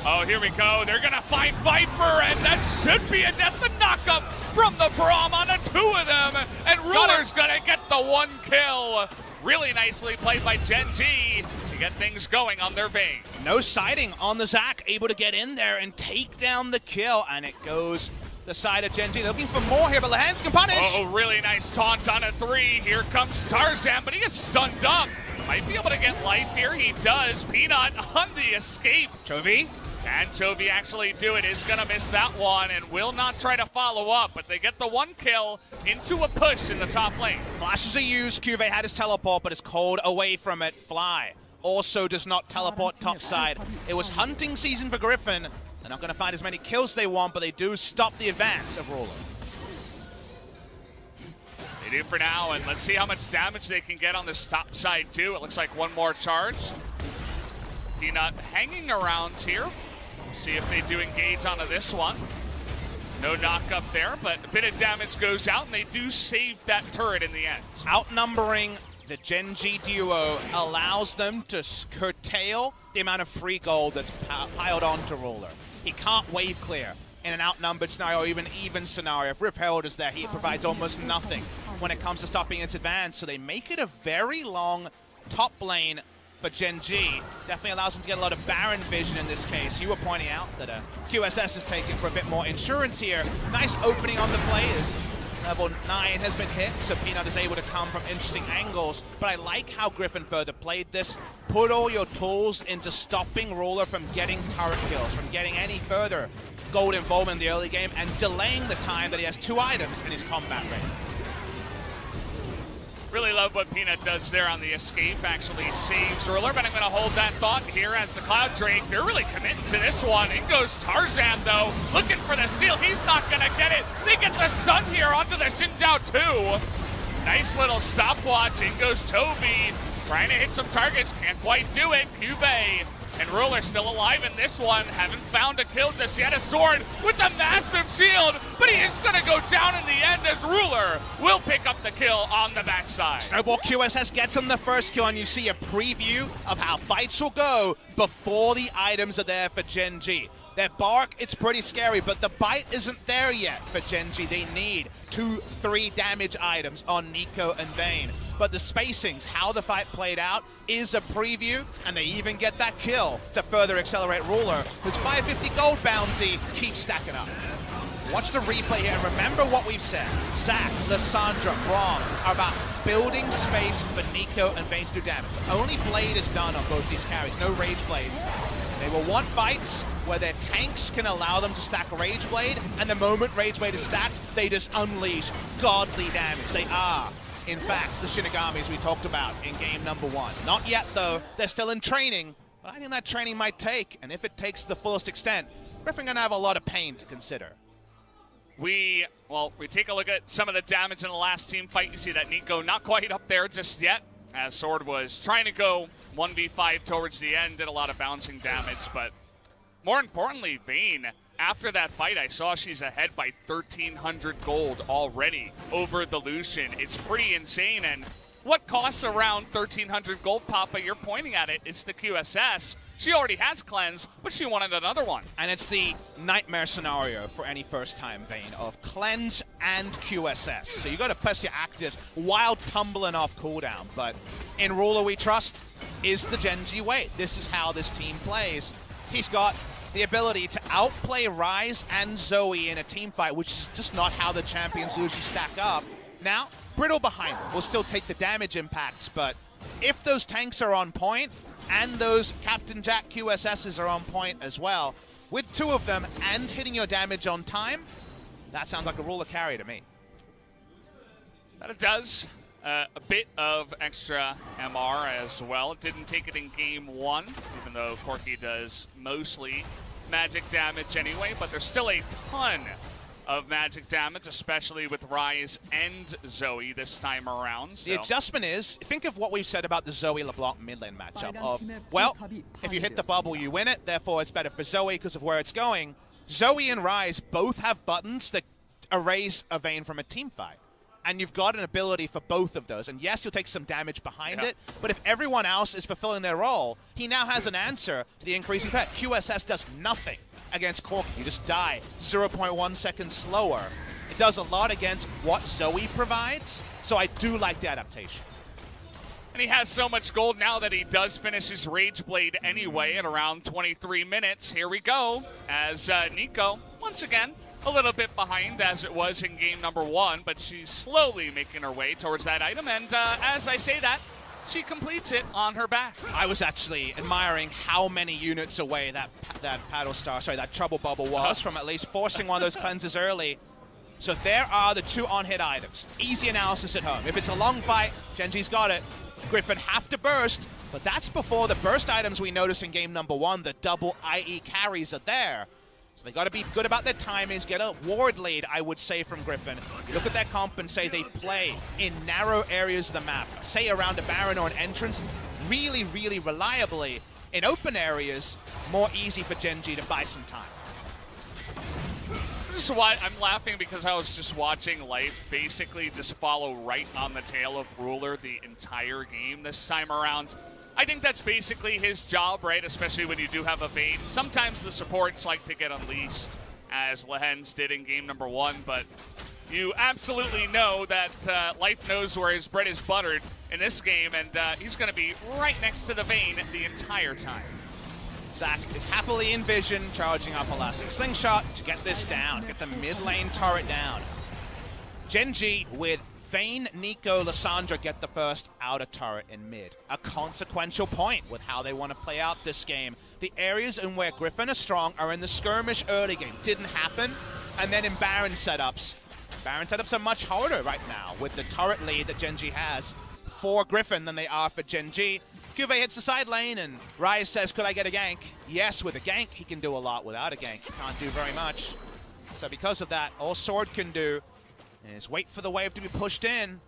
Oh, here we go. They're going to find Viper, and that should be a death and knockup from the Braum on the two of them. And Ruler's going to get the one kill. Really nicely played by Gen G to get things going on their vein. No siding on the Zac, able to get in there and take down the kill, and it goes the side of Gen G. They're looking for more here, but Lehans can punish. Oh, really nice taunt on a 3. Here comes Tarzan, but he is stunned up. Might be able to get life here. He does. Peanut on the escape. Chovy. And Chovy actually do it. Is going to miss that one and will not try to follow up, but they get the one kill into a push in the top lane. Flashes are used. Cuvee had his teleport, but is called away from it. Fly also does not teleport topside. It was hunting season for Griffin. They're not going to find as many kills they want, but they do stop the advance of Ruler. They do for now, and let's see how much damage they can get on this top side too. It looks like one more charge. Peanut hanging around here. See if they do engage onto this one. No knock up there, but a bit of damage goes out, and they do save that turret in the end. Outnumbering the Gen G duo allows them to curtail the amount of free gold that's piled onto Ruler. He can't wave clear in an outnumbered scenario or even scenario. If Rift Herald is there, he provides almost nothing when it comes to stopping its advance. So they make it a very long top lane for Gen G. Definitely allows them to get a lot of Baron vision in this case. You were pointing out that QSS is taking for a bit more insurance here. Nice opening on the players. Level 9 has been hit, so Peanut is able to come from interesting angles. But I like how Griffin further played this. Put all your tools into stopping Ruler from getting turret kills, from getting any further gold involvement in the early game, and delaying the time that he has 2 items in his combat rate. Really love what Peanut does there on the escape. Actually saves Ruler, but I'm going to hold that thought here as the Cloud Drake. They're really committing to this one. In goes Tarzan, though, looking for the steal. He's not going to get it. They get the stun here onto the Xingqiao too. Nice little stopwatch. In goes Toby, trying to hit some targets. Can't quite do it. Cuvee and Ruler still alive in this one. Haven't found a kill just yet. A sword with a massive shield, but he is going to go down in the end as Ruler will pick up the kill on the backside. Snowball QSS gets him the first kill, and you see a preview of how fights will go before the items are there for Gen G. Their bark, it's pretty scary, but the bite isn't there yet for Gen G. They need 2-3 damage items on Nico and Vayne. But the spacings, how the fight played out, is a preview, and they even get that kill to further accelerate Ruler, whose 550 gold bounty keeps stacking up. Watch the replay here, and remember what we've said. Zac, Lissandra, Braum are about building space for Nico and Vayne to do damage. Only Blade is done on both these carries, no Rage Blades. They will want fights where their tanks can allow them to stack Rage Blade, and the moment Rage Blade is stacked, they just unleash godly damage. They are, in fact, the Shinigamis we talked about in game number 1. Not yet, though. They're still in training, but I think that training might take, and if it takes to the fullest extent, Griffin gonna have a lot of pain to consider. We take a look at some of the damage in the last team fight. You see that Nico not quite up there just yet, as Sword was trying to go 1v5 towards the end, did a lot of bouncing damage, but more importantly, Vayne, after that fight, I saw she's ahead by 1,300 gold already over the Lucian. It's pretty insane, and what costs around 1,300 gold, Papa? You're pointing at it. It's the QSS. She already has cleanse, but she wanted another one. And it's the nightmare scenario for any first-time Vayne of cleanse and QSS. So you got to press your actives while tumbling off cooldown. But in Ruler we trust. is the Genji way. This is how this team plays. He's got the ability to outplay Ryze and Zoe in a team fight, which is just not how the champions usually stack up. Now, Brittle behind him will still take the damage impacts, but if those tanks are on point and those Captain Jack QSSs are on point as well, with two of them and hitting your damage on time, that sounds like a ruler carry to me. That it does. A bit of extra MR as well. Didn't take it in game one, even though Corki does mostly magic damage anyway, but there's still a ton of magic damage, especially with Ryze and Zoe this time around. So. The adjustment is, think of what we've said about the Zoe LeBlanc mid lane matchup of, well, if you hit the bubble, you win it, therefore it's better for Zoe because of where it's going. Zoe and Ryze both have buttons that erase a Vayne from a team fight. And you've got an ability for both of those. And yes, you'll take some damage behind it, but if everyone else is fulfilling their role, he now has an answer to the increasing pet. QSS does nothing against Corki. You just die 0.1 seconds slower. It does a lot against what Zoe provides, so I do like the adaptation. And he has so much gold now that he does finish his Rage Blade anyway at around 23 minutes. Here we go, as Nico, once again, a little bit behind as it was in game number one, but she's slowly making her way towards that item, and as I say that, she completes it on her back. I was actually admiring how many units away that Trouble Bubble was from at least forcing one of those cleanses early. So there are the two on-hit items. Easy analysis at home. If it's a long fight, Genji's got it. Griffin have to burst, but that's before the burst items we noticed in game number one, the double IE carries are there. So they got to be good about their timings, get a ward lead, I would say, from Griffin. You look at their comp and say they play in narrow areas of the map, say around a Baron or an entrance, really, really reliably. In open areas, more easy for Genji to buy some time. This is why I'm laughing, because I was just watching Life basically just follow right on the tail of Ruler the entire game this time around. I think that's basically his job, right? Especially when you do have a Vayne. Sometimes the supports like to get unleashed, as Lehens did in game number one, but you absolutely know that Life knows where his bread is buttered in this game, and he's going to be right next to the Vayne the entire time. Zach is happily in vision, charging up Elastic Slingshot to get this down, get the mid lane turret down. Genji with Vayne, Nico, Lissandra get the first outer turret in mid. A consequential point with how they want to play out this game. The areas in where Griffin are strong are in the skirmish early game. Didn't happen. And then in Baron setups. Baron setups are much harder right now with the turret lead that Genji has for Griffin than they are for Genji. Cuvée hits the side lane and Ryze says, could I get a gank? Yes, with a gank, he can do a lot. Without a gank, he can't do very much. So because of that, all Sword can do is wait for the wave to be pushed in.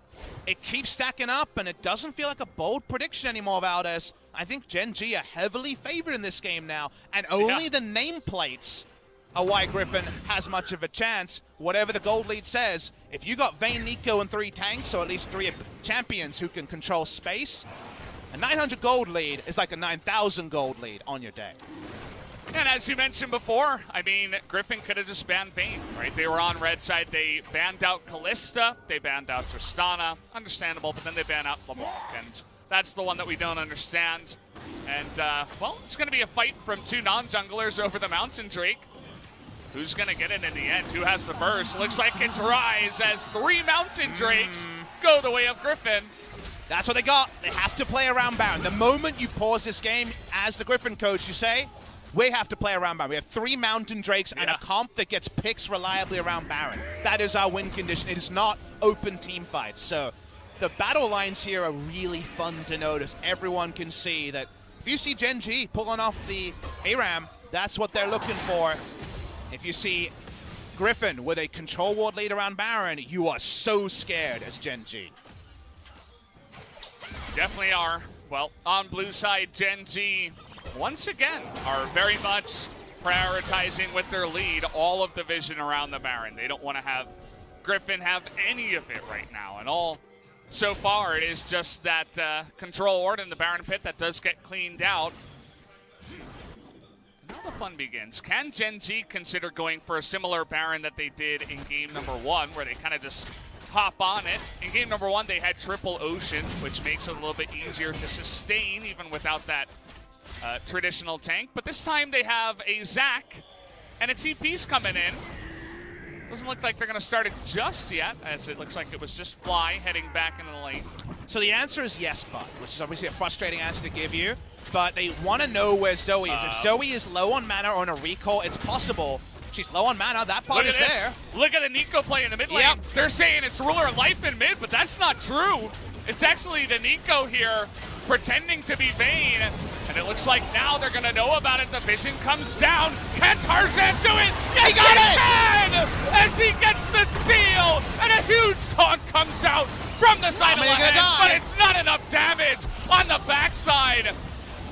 It keeps stacking up, and it doesn't feel like a bold prediction anymore, Valdez. I think Genji are heavily favored in this game now, and only the nameplates are why Griffin has much of a chance. Whatever the gold lead says, if you got Vayne, Nico, and 3 tanks, or at least 3 champions who can control space, a 900 gold lead is like a 9,000 gold lead on your day. And as you mentioned before, I mean, Griffin could have just banned Vayne, right? They were on red side. They banned out Kalista. They banned out Tristana. Understandable, but then they banned out LeBlanc. And that's the one that we don't understand. And, well, it's going to be a fight from 2 non-junglers over the Mountain Drake. Who's going to get it in the end? Who has the burst? Looks like it's Ryze as 3 Mountain Drakes go the way of Griffin. That's what they got. They have to play around Baron. The moment you pause this game, as the Griffin coach, you say, we have to play around Baron. We have 3 Mountain Drakes and a comp that gets picks reliably around Baron. That is our win condition. It is not open team fights. So the battle lines here are really fun to notice. Everyone can see that if you see Genji pulling off the ARAM, that's what they're looking for. If you see Griffin with a control ward lead around Baron, you are so scared as Genji. Definitely are. Well, on blue side, Genji once again are very much prioritizing with their lead all of the vision around the Baron. They don't want to have Griffin have any of it right now. And all so far, it is just that control ward in the Baron pit that does get cleaned out. Now the fun begins. Can Genji consider going for a similar Baron that they did in game number one, where they kind of just hop on it. In game number 1, they had triple Ocean, which makes it a little bit easier to sustain even without that traditional tank. But this time they have a Zac and a TP's coming in. Doesn't look like they're going to start it just yet, as it looks like it was just Fly heading back into the lane. So the answer is yes, but, which is obviously a frustrating answer to give you. But they want to know where Zoe is. If Zoe is low on mana or on a recall, it's possible. She's low on mana. That part is there. Look at the Nico play in the mid lane. Yep. They're saying it's Ruler life in mid, but that's not true. It's actually the Nico here pretending to be Vayne. And it looks like now they're going to know about it. The vision comes down. Can Tarzan do it? Yes, he can! As he gets the steal. And a huge taunt comes out from the side of the head. But it's not enough damage on the backside.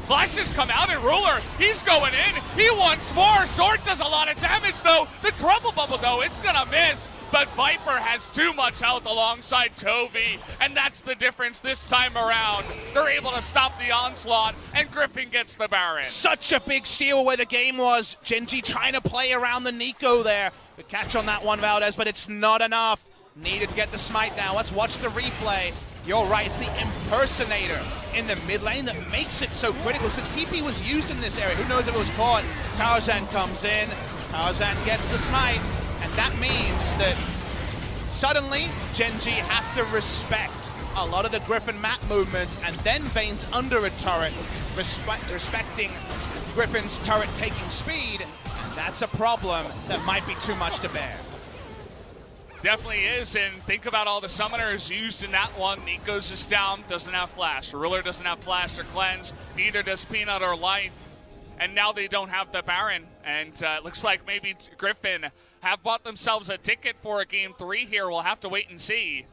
Flashes come out, and Ruler, he's going in. He wants more. Sword does a lot of damage, though. The Trouble Bubble, though, it's going to miss. But Viper has too much health alongside Toby, and that's the difference this time around. They're able to stop the onslaught, and Griffin gets the Baron. Such a big steal where the game was. Genji trying to play around the Nico there. Good catch on that one, Valdez, but it's not enough. Needed to get the smite down. Let's watch the replay. You're right, it's the impersonator in the mid lane that makes it so critical. So TP was used in this area. Who knows if it was caught? Tarzan comes in. Tarzan gets the smite. And that means that suddenly Genji have to respect a lot of the Griffin map movements, and then Vayne's under a turret, respecting Griffin's turret taking speed. That's a problem that might be too much to bear. Definitely is, and think about all the summoners used in that one. Nico's is down, doesn't have flash. Ruler doesn't have flash or cleanse, neither does Peanut or Life. And now they don't have the Baron, and it looks like maybe Griffin have bought themselves a ticket for a game 3 here. We'll have to wait and see.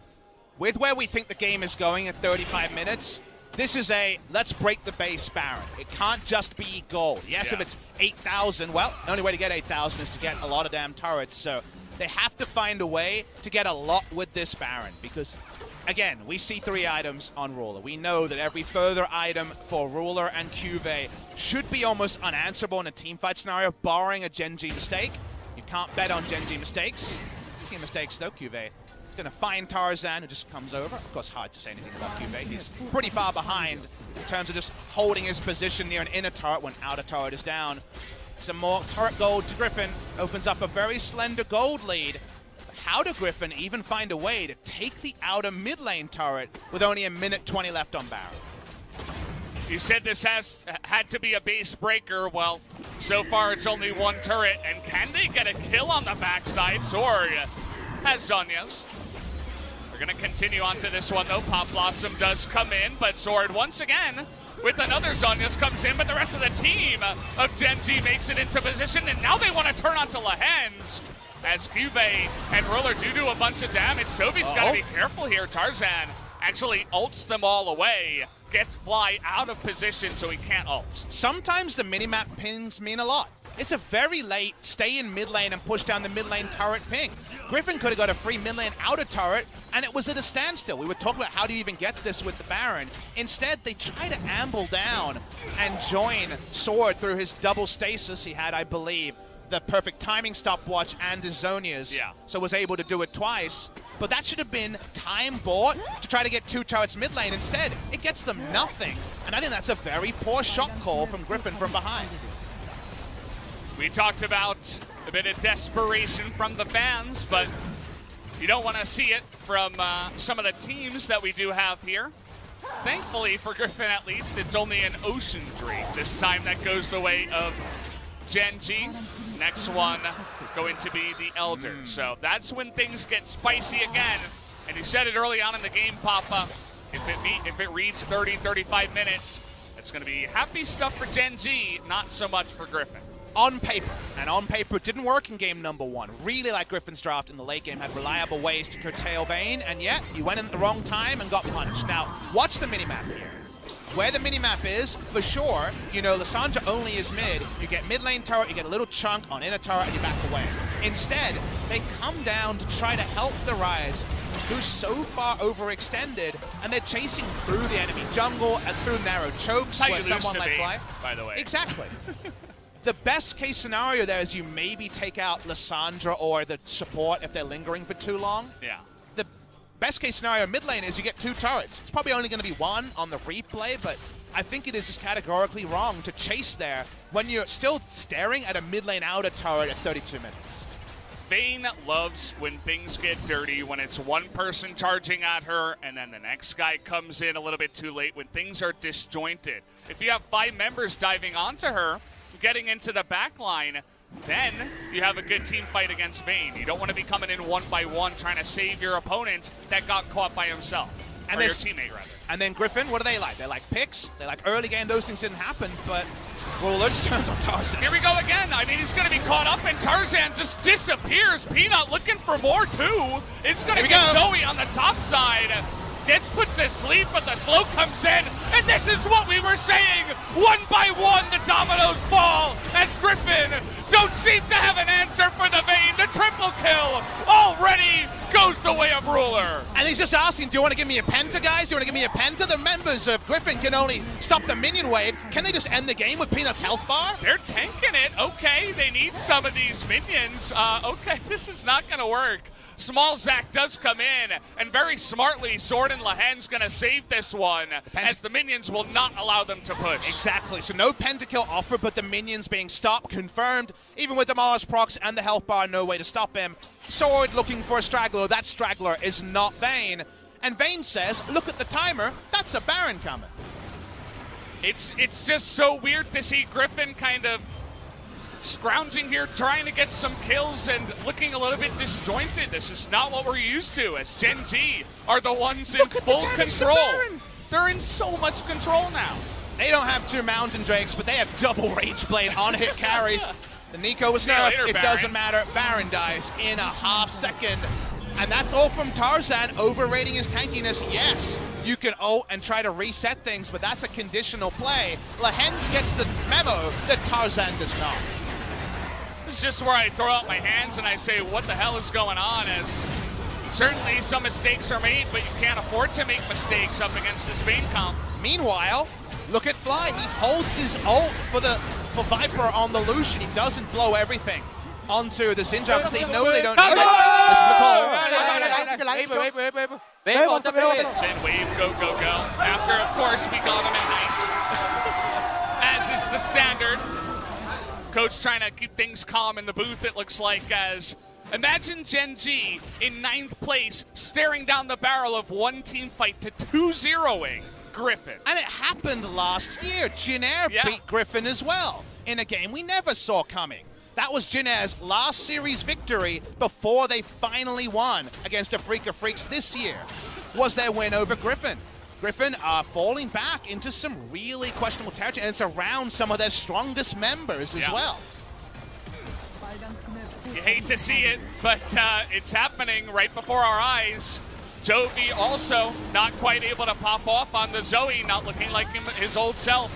With where we think the game is going at 35 minutes, this is a let's break the base Baron. It can't just be gold. Yes, if it's 8,000, well, the only way to get 8,000 is to get a lot of damn turrets, so they have to find a way to get a lot with this Baron, because, again, we see 3 items on Ruler. We know that every further item for Ruler and Cuvée should be almost unanswerable in a teamfight scenario, barring a Genji mistake. You can't bet on Genji mistakes. Speaking of mistakes, though, Cuvée is going to find Tarzan, who just comes over. Of course, hard to say anything about Cuvée. He's pretty far behind in terms of just holding his position near an inner turret when outer turret is down. Some more turret gold to Griffin. Opens up a very slender gold lead. How did Griffin even find a way to take the outer mid lane turret with only 1:20 left on Baron? You said this had to be a base breaker. Well, so far it's only 1 turret. And can they get a kill on the backside? Sword has Zhonya's. We're going to continue on to this one, though. Pop Blossom does come in, but Sword once again with another Zhonya's comes in, but the rest of the team of Genji makes it into position, and now they want to turn onto Lehens as Cuvée and Ruler do a bunch of damage. Toby's got to be careful here. Tarzan actually ults them all away, gets Fly out of position so he can't ult. Sometimes the minimap pings mean a lot. It's a very late stay in mid lane and push down the mid lane turret ping. Griffin could have got a free mid lane outer turret, and it was at a standstill. We were talking about how do you even get this with the Baron. Instead, they try to amble down and join Sword through his double stasis. He had, I believe, the perfect timing stopwatch and his Zhonya's, so was able to do it twice. But that should have been time bought to try to get 2 turrets mid lane. Instead, it gets them nothing. And I think that's a very poor shot call from Griffin from behind. We talked about a bit of desperation from the fans, but you don't want to see it from some of the teams that we do have here. Thankfully, for Griffin at least, it's only an Ocean Drake. This time that goes the way of Genji. Next one going to be the Elder. So that's when things get spicy again. And you said it early on in the game, Papa. If it reads 30, 35 minutes, it's going to be happy stuff for Genji, not so much for Griffin. On paper, and on paper it didn't work in game number 1. Really like Griffin's draft in the late game, had reliable ways to curtail Vayne, and yet he went in at the wrong time and got punched. Now, watch the minimap here. Where the minimap is, for sure, you know, Lissandra only is mid. You get mid lane turret, you get a little chunk on inner turret, and you back away. Instead, they come down to try to help the Ryze, who's so far overextended, and they're chasing through the enemy jungle and through narrow chokes where someone like Fly. By the way. Exactly. The best case scenario there is you maybe take out Lissandra or the support if they're lingering for too long. Yeah. The best case scenario mid lane is you get 2 turrets. It's probably only going to be 1 on the replay, but I think it is just categorically wrong to chase there when you're still staring at a mid lane outer turret at 32 minutes. Vayne loves when things get dirty, when it's one person charging at her and then the next guy comes in a little bit too late, when things are disjointed. If you have 5 members diving onto her, getting into the back line, then you have a good team fight against Vayne. You don't want to be coming in 1 by 1 trying to save your opponent that got caught by himself. And or your teammate, rather. And then Griffin, what do they like? They like picks. They like early game. Those things didn't happen, but Ruler just turns on Tarzan. Here we go again. I mean, he's going to be caught up, and Tarzan just disappears. Peanut looking for more, too. It's going to get Zoe on the top side. Gets put to sleep, but the slow comes in, and this is what we were saying. 1 by 1, the dominoes fall as Griffin don't seem to have an answer for the Vayne. The triple kill already goes the way of Ruler. And he's just asking, do you want to give me a penta, guys? Do you want to give me a penta? The members of Griffin can only stop the minion wave. Can they just end the game with Peanut's health bar? They're tanking it. Okay, they need some of these minions. Okay, this is not going to work. Small Zach does come in, and very smartly, Sword and Lahen's going to save this one, as the minions will not allow them to push. Exactly, so no pentakill offer, but the minions being stopped, confirmed. Even with the Mars procs and the health bar, no way to stop him. Sword looking for a straggler. That straggler is not Vayne. And Vayne says, look at the timer, that's a Baron coming. It's just so weird to see Griffin kind of scrounging here, trying to get some kills and looking a little bit disjointed. This is not what we're used to, as Gen G are the ones in full control. They're in so much control now. They don't have 2 Mountain Drakes, but they have double Rage Blade on hit carries. The Nico was nerfed, it doesn't matter. Baron dies in a half second. And that's all from Tarzan, overrating his tankiness. Yes, you can ult and try to reset things, but that's a conditional play. Lahen's gets the memo that Tarzan does not. This is just where I throw out my hands and I say, what the hell is going on? As certainly some mistakes are made, but you can't afford to make mistakes up against this Vayne comp. Meanwhile, look at Fly. He holds his ult for Viper on the Lucian. He doesn't blow everything onto the Xin because they know they don't need it. Xin wave, go, go, go. After, of course, we got him in ice. As is the standard. Coach trying to keep things calm in the booth, it looks like, as imagine Gen G in 9th place staring down the barrel of one team fight to 2-0ing Griffin. And it happened last year. Jinair beat Griffin as well in a game we never saw coming. That was Jinair's last series victory before they finally won against a Freak of Freaks this year. Was their win over Griffin. Griffin are falling back into some really questionable territory, and it's around some of their strongest members as well. You hate to see it, but it's happening right before our eyes. Jovi also not quite able to pop off on the Zoe, not looking like his old self.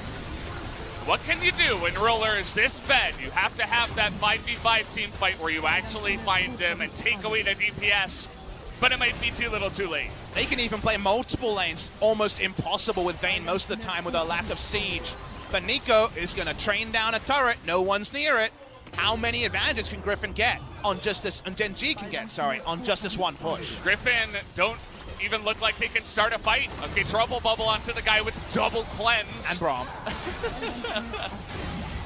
What can you do when Ruler is this bad? You have to have that 5v5 team fight where you actually find him and take away the DPS. But it might be too little too late. They can even play multiple lanes, almost impossible with Vayne most of the time with a lack of siege. But Nico is going to train down a turret, no one's near it. How many advantages can Griffin get on just this, and Gen G can get, sorry, on just this one push? Griffin don't even look like they can start a fight. Okay, Trouble Bubble onto the guy with double cleanse. And Braum.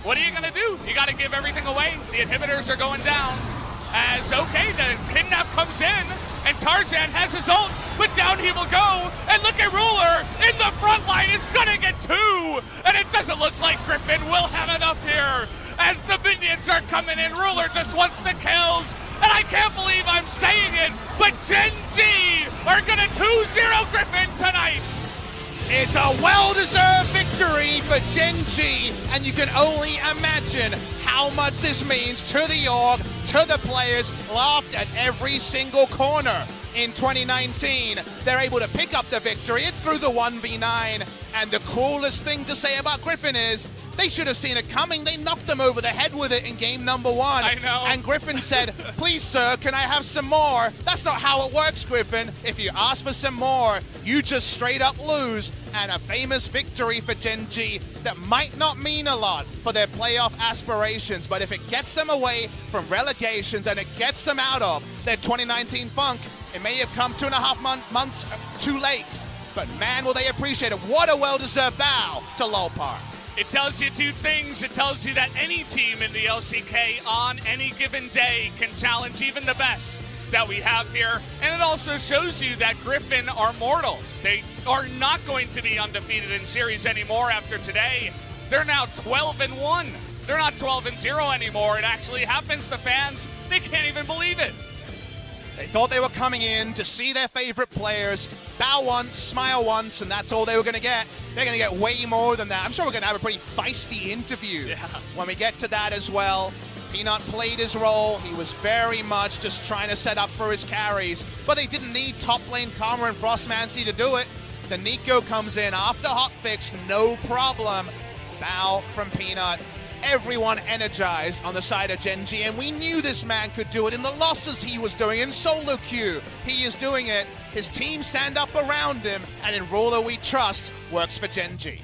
What are you going to do? You got to give everything away. The inhibitors are going down. As, okay, the kidnap comes in, and Tarzan has his ult, but down he will go, and look at Ruler in the front line is gonna get 2, and it doesn't look like Griffin will have enough here, as the minions are coming in. Ruler just wants the kills, and I can't believe I'm saying it, but Gen G are gonna 2-0 Griffin tonight. It's a well-deserved victory for Gen G, and you can only imagine how much this means to the org, to the players, laughed at every single corner in 2019. They're able to pick up the victory. It's through the 1v9, and the coolest thing to say about Griffin is they should have seen it coming. They knocked them over the head with it in game number 1. I know. And Griffin said, please, sir, can I have some more? That's not how it works, Griffin. If you ask for some more, you just straight up lose. And a famous victory for Gen G that might not mean a lot for their playoff aspirations, but if it gets them away from relegations and it gets them out of their 2019 funk, It may have come 2.5 months too late, but man, will they appreciate it. What a well-deserved bow to Lolpar. It tells you two things. It tells you that any team in the LCK on any given day can challenge even the best that we have here. And it also shows you that Griffin are mortal. They are not going to be undefeated in series anymore after today. They're now 12-1. They're not 12-0 anymore. It actually happens. The fans, they can't even believe it. They thought they were coming in to see their favorite players bow once, smile once, and that's all they were going to get. They're going to get way more than that. I'm sure we're going to have a pretty feisty interview when we get to that as well. Peanut played his role. He was very much just trying to set up for his carries, but they didn't need top lane Karma and Frostmancy to do it. The Nico comes in after hotfix, no problem. Bow from Peanut. Everyone energized on the side of Gen G, and we knew this man could do it in the losses he was doing in solo queue. He is doing it. His team stand up around him, and in Ruler We Trust works for Gen G.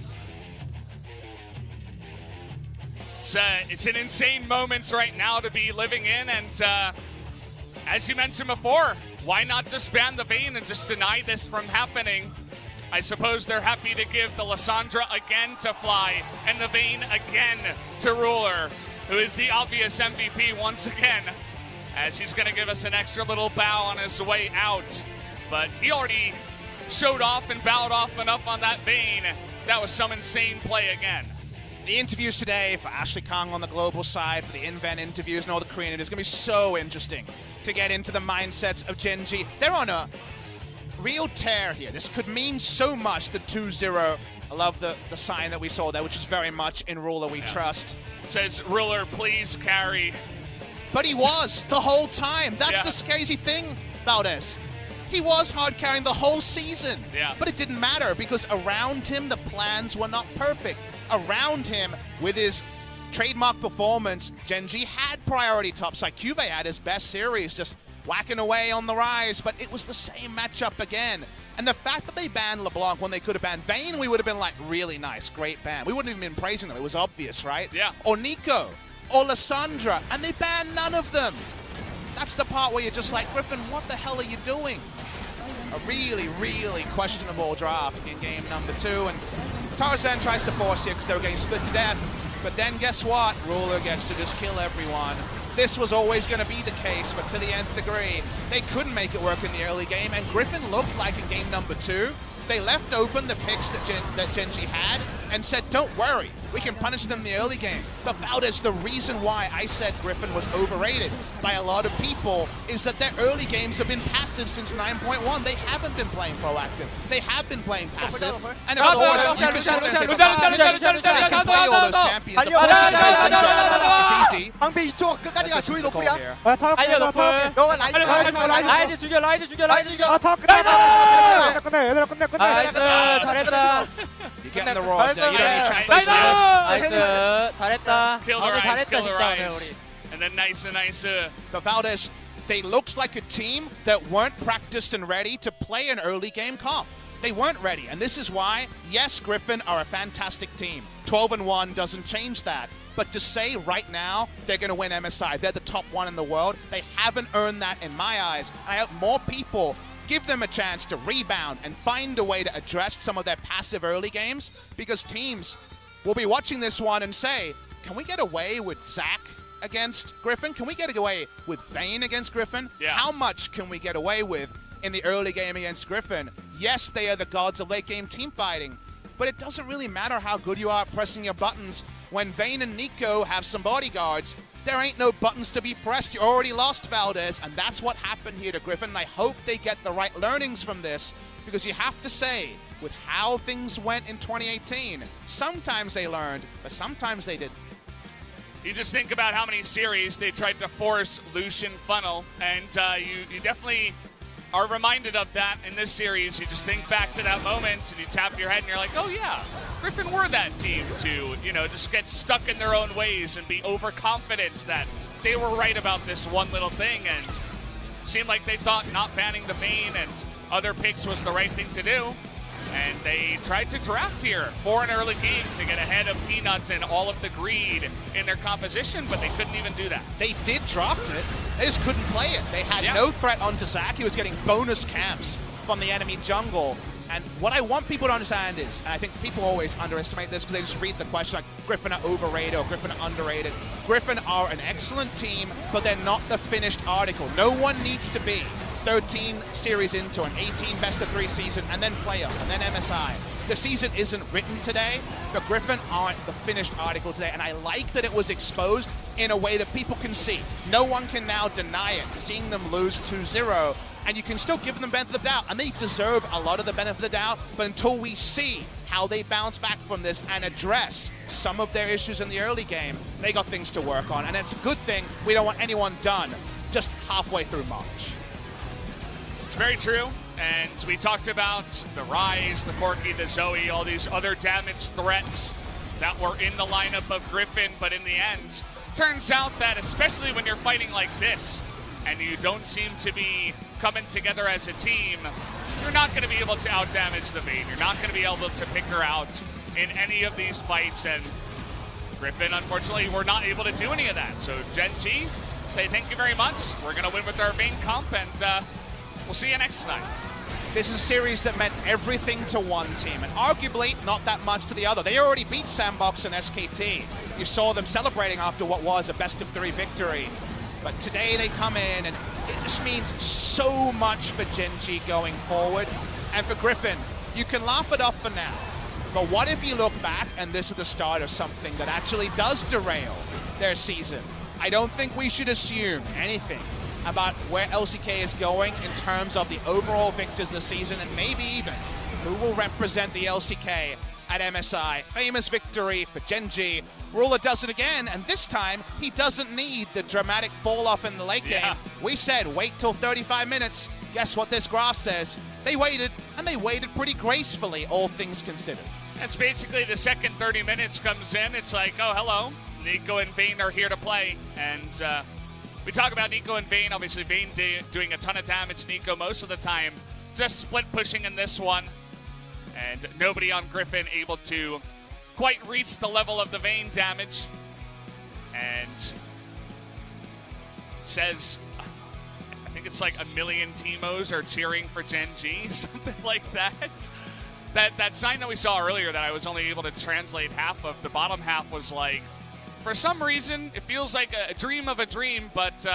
It's an insane moment right now to be living in, and as you mentioned before, why not disband the Vayne and just deny this from happening? I suppose they're happy to give the Lissandra again to Fly and the Vayne again to Ruler, who is the obvious MVP once again, as he's going to give us an extra little bow on his way out. But he already showed off and bowed off enough on that Vayne. That was some insane play again. The interviews today for Ashley Kang on the global side, for the Invent interviews and all the Korean interviews, it's going to be so interesting to get into the mindsets of Gen G. They're on a real tear here. This could mean so much, the 2-0. I love the sign that we saw there, which is very much in Ruler We Trust. It says, Ruler, please carry. But he was the whole time. That's the crazy thing about this. He was hard carrying the whole season. But it didn't matter because around him, the plans were not perfect. Around him, with his trademark performance, Gen G had priority top side. Cuvée had his best series, just whacking away on the rise, but it was the same matchup again. And the fact that they banned LeBlanc when they could have banned Vayne, we would have been like, really nice, great ban. We wouldn't have even been praising them. It was obvious, right? Yeah. Or Nico, or Lissandra, and they banned none of them. That's the part where you're just like, Griffin, what the hell are you doing? A really, really questionable draft in game number 2, and Tarzan tries to force it because they were getting split to death. But then guess what? Ruler gets to just kill everyone. This was always going to be the case, but to the nth degree, they couldn't make it work in the early game, and Griffin looked like in game number 2, they left open the picks that Gen G had and said, don't worry, we can punish them in the early game. But Valdez, the reason why I said Griffin was overrated by a lot of people is that their early games have been passive since 9.1. They haven't been playing proactive. They have been playing passive. And of course, you can sit there and say, they can play all those champions. Of course, it's easy. Let's listen to the call here. 달려 너플 라이즈 죽여 라이즈 죽여 라이즈 죽여 나이스 잘했다 You get in the raws there. You don't need translation of this. 나이스 잘했다 Kill their eyes, 잘했다 kill their 진짜 eyes. And then nice. But Valdez, they looked like a team that weren't practiced and ready to play an early game comp. They weren't ready, and this is why, yes, Griffin are a fantastic team. 12-1 doesn't change that. But to say right now they're going to win MSI, they're the top one in the world, they haven't earned that in my eyes. I hope more people give them a chance to rebound and find a way to address some of their passive early games, because teams will be watching this one and say, can we get away with Zach against Griffin? Can we get away with Vayne against Griffin? How much can we get away with in the early game against Griffin? Yes, they are the gods of late game team fighting, but it doesn't really matter how good you are at pressing your buttons. When Vayne and Nico have some bodyguards, there ain't no buttons to be pressed. You already lost Valdez, and that's what happened here to Griffin. And I hope they get the right learnings from this, because you have to say, with how things went in 2018, sometimes they learned, but sometimes they didn't. You just think about how many series they tried to force Lucian funnel, and you definitely are reminded of that in this series. You just think back to that moment and you tap your head and you're like, oh yeah, Griffin were that team to, just get stuck in their own ways and be overconfident that they were right about this one little thing, and seemed like they thought not banning the Vayne and other picks was the right thing to do. And they tried to draft here for an early game to get ahead of Peanut and all of the greed in their composition, but they couldn't even do that. They did draft it, they just couldn't play it. They had no threat onto Zach. He was getting bonus camps from the enemy jungle. And what I want people to understand is, and I think people always underestimate this because they just read the question like Griffin are overrated or Griffin are underrated. Griffin are an excellent team, but they're not the finished article. No one needs to be 13 series into an 18 best-of-3 season and then playoffs and then MSI. The season isn't written today, but Griffin aren't the finished article today, and I like that it was exposed in a way that people can see. No one can now deny it, seeing them lose 2-0, and you can still give them benefit of the doubt, and they deserve a lot of the benefit of the doubt, but until we see how they bounce back from this and address some of their issues in the early game, they got things to work on, and it's a good thing we don't want anyone done just halfway through March. Very true, and we talked about the Rise, the Corki, the Zoe, all these other damage threats that were in the lineup of Griffin, but in the end, turns out that especially when you're fighting like this, and you don't seem to be coming together as a team, you're not going to be able to outdamage the Vayne. You're not going to be able to pick her out in any of these fights, and Griffin, unfortunately, were not able to do any of that. So Gen G, say thank you very much. We're going to win with our Vayne comp, and we'll see you next time. This is a series that meant everything to one team, and arguably not that much to the other. They already beat Sandbox and SKT. You saw them celebrating after what was a best-of-3 victory. But today they come in, and it just means so much for Gen G going forward. And for Griffin, you can laugh it off for now. But what if you look back, and this is the start of something that actually does derail their season? I don't think we should assume anything about where LCK is going in terms of the overall victors of the season, and maybe even who will represent the LCK at MSI. Famous victory for Gen G. Ruler does it again, and this time he doesn't need the dramatic fall off in the late game. We said wait till 35 minutes. Guess what this graph says? They waited, and they waited pretty gracefully, all things considered. That's basically the second 30 minutes comes in. It's like, oh, hello. Nico and Vayne are here to play, and we talk about Nico and Vayne. Obviously, Vayne doing a ton of damage. Nico most of the time just split pushing in this one. And nobody on Griffin able to quite reach the level of the Vayne damage. And says, I think it's like 1 million Teemos are cheering for Gen G, something like that. That sign that we saw earlier that I was only able to translate half of, the bottom half was like, for some reason, it feels like a dream of a dream, but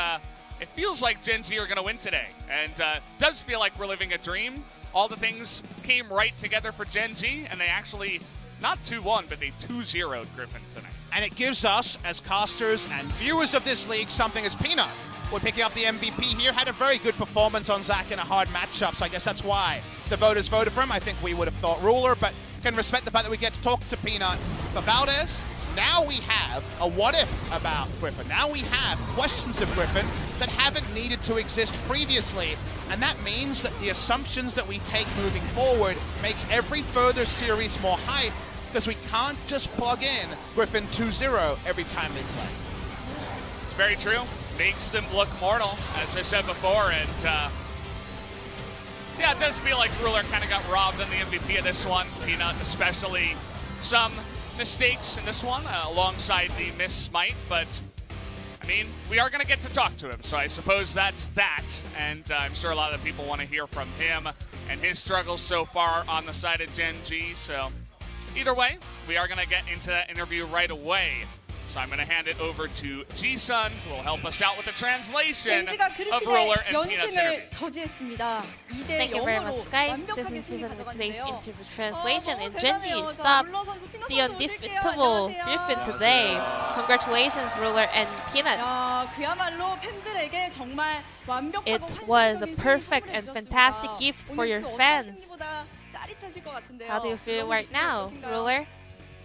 it feels like Gen Z are going to win today. And does feel like we're living a dream. All the things came right together for Gen Z, and they actually, not 2-1, but they 2-0'd Griffin tonight. And it gives us, as casters and viewers of this league, something as Peanut. We're picking up the MVP here, had a very good performance on Zach in a hard matchup, so I guess that's why the voters voted for him. I think we would have thought Ruler, but can respect the fact that we get to talk to Peanut. But Valdez, now we have a what if about Griffin. Now we have questions of Griffin that haven't needed to exist previously. And that means that the assumptions that we take moving forward makes every further series more hype, because we can't just plug in Griffin 2-0 every time they play. It's very true. Makes them look mortal, as I said before. And yeah, it does feel like Ruler kind of got robbed on the MVP of this one. Peanut especially. Some mistakes in this one alongside the miss smite, but I mean, we are going to get to talk to him, so I suppose that's that, and I'm sure a lot of people want to hear from him and his struggles so far on the side of Gen G, so either way, we are going to get into that interview right away. So I'm going to hand it over to G-Sun, who will help us out with the translation of Ruler and Peanut's interview. Thank you very much, guys. This is G-Sun with today's interview translation. And Gen G stopped the undefeatable Griffin today. Congratulations, Ruler and Peanut. It was a perfect and fantastic gift for your fans. How do you feel right now, Ruler?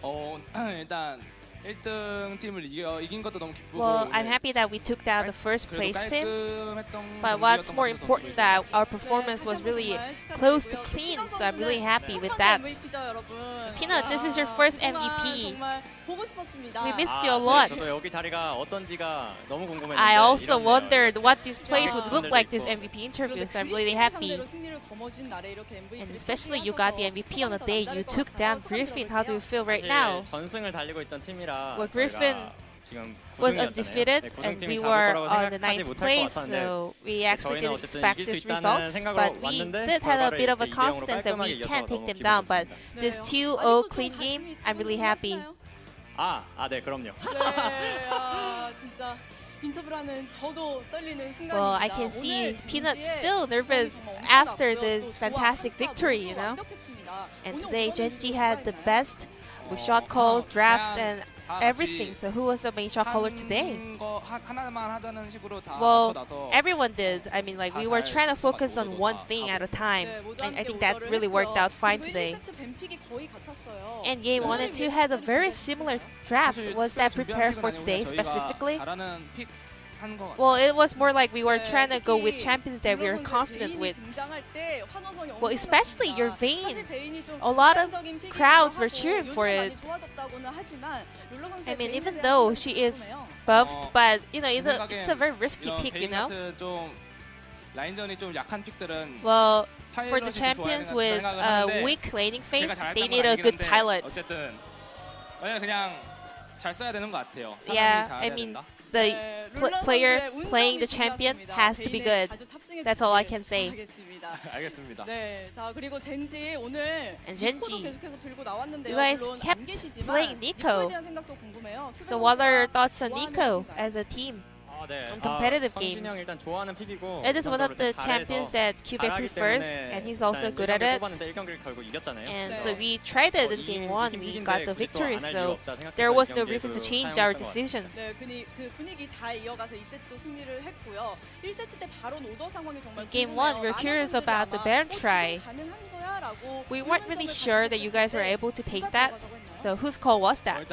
일단 1등 팀을 이긴 것도 너무 기쁘고. Well, I'm happy that we took down the first place team. But what's more important that our performance was really close to clean, so I'm really happy with that. Peanut, this is your first MVP. We missed you a lot. 저도 여기 자리가 어떤지가 너무 궁금했는데. I also wondered what this place would look like this MVP interview, so I'm really happy. And especially you got the MVP on the day you took down Griffin. How do you feel right now? 전승을 달리고 있던 팀이라. Well, Griffin was undefeated and we were on the 9th place, so we actually didn't expect this result, but we did have a bit of a confidence that we can take them down. But this 2-0 clean game, I'm really happy. 네, 그럼요. Well, I can see Peanut still nervous after this fantastic victory, you know. And today, Genji had the best with shot calls, draft, and everything. So who was the main shot caller today? Well, everyone did. I mean, like, we were trying to focus on one thing at a time. And I think that really worked out fine today. And game 1 and 2 had a very similar draft. Was that prepared for today specifically? Well, it was more like we were trying to go with champions that we were confident with. Well, especially your Vayne. A lot of crowds were cheering for it. I mean, even though she is buffed, but you know, it's a very risky pick, you know. Well, for the champions with a weak laning phase, they need a good pilot. Yeah, I mean, the player playing the champion has to be good. That's all I can say. And Genji, you guys kept playing Nico. So what are your thoughts on Nico as a team? On competitive games. It is one of the champions that QB prefers, and he's also good at it. And so we tried it in game 1, we got the victory, so there was no reason to change our decision. In game 1, we were curious about the Baron try. We weren't really sure that you guys were able to take that. So whose call was that?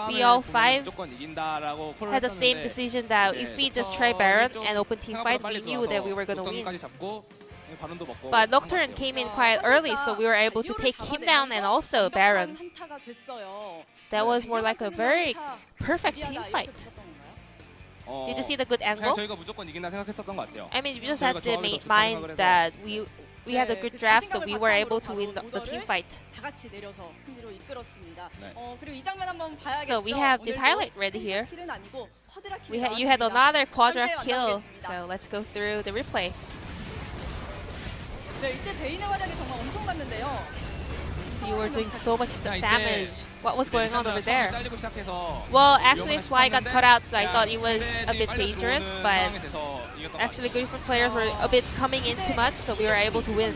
We all 5 had the same decision that if we just try Baron and open team fight, we knew that we were going to win. But Nocturne came in quite early, so we were able to take him down and also Baron. That was more like a very perfect team fight. Did you see the good angle? I mean, you just had to mind that we had a good draft, so we were able to win the team fight. So we have this highlight ready here. You had another quadra kill, so let's go through the replay. You were doing so much damage. What was going on over there? Well, actually Fly got cut out, so I thought it was a bit dangerous, but actually Griffin players were a bit coming in too much, so we were able to win.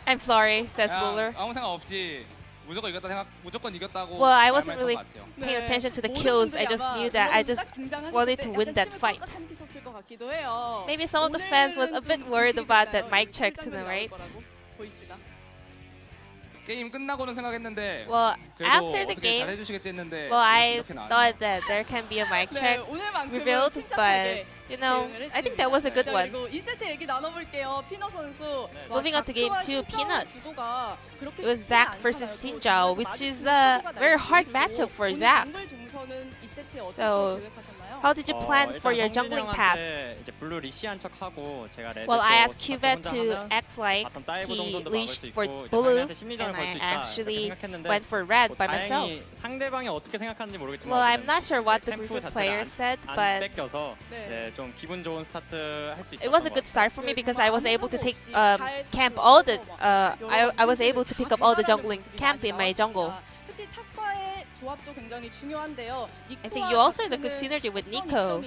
I'm sorry, says Ruler. Well, I wasn't really paying attention to the kills. I just knew that I just wanted to win that fight. Maybe some of the fans were a bit worried about that mic check to them, right? Well, after the game, well, I thought that there can be a mic check revealed, but you know, I think that was a good one. Moving on to game 2, Peanut. It was Zac versus Sinjao, which is a very hard matchup for Zac. So, how did you plan for your jungling path? Well, I asked Cubet to act like he leashed for blue, and I actually went for red by myself. Well, I'm not sure what the Griffin players said, but it was a good start for me because I was able to take camp all the I was able to pick up all the jungling camp in my jungle. I think you also had a good synergy with Nico.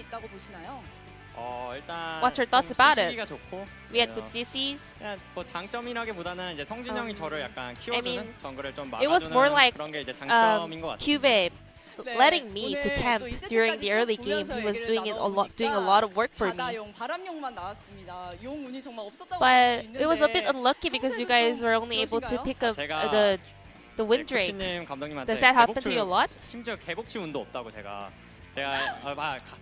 What's your thoughts about it? We had good CCs. I mean, it was more like Cube letting me to camp during the early game. He was doing a lot of work for me. But it was a bit unlucky because you guys were only able to pick up the wind drake. Does that happen to you a lot? 심지어 개복치 운도 없다고 제가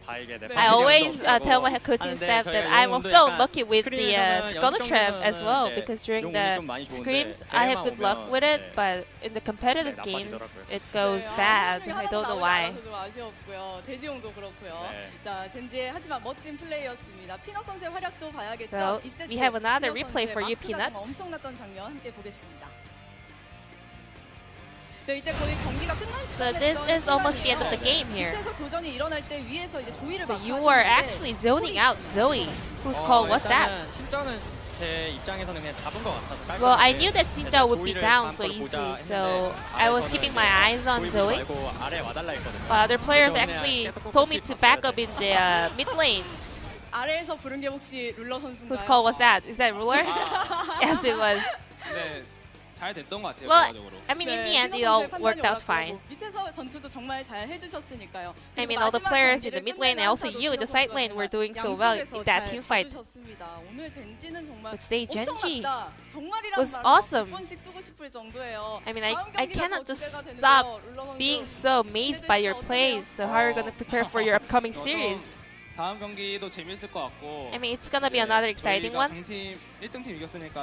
봐야게 돼. I always tell my coaching staff that I'm also unlucky with the Scuttle Trap as well because during the scrims I have good luck with it, but in the competitive games it goes bad. I don't know why. So we have another replay for you, Peanut. So this is almost the end of the game here. But you are actually zoning out Zoe. Whose call was that? Well, I knew that Sinja would be down so easily, so I was keeping my eyes on Zoe. But other players actually told me to back up in the mid lane. Whose call was that? Is that Ruler? Yes, it was. Well, I mean, in the end, it all worked out fine. I mean, all the players in the mid lane and also you in the side lane were doing so well in that team fight. But today, Genji was awesome. I mean, I cannot just stop being so amazed by your plays. So how are you going to prepare for your upcoming series? I mean, it's gonna be another exciting one.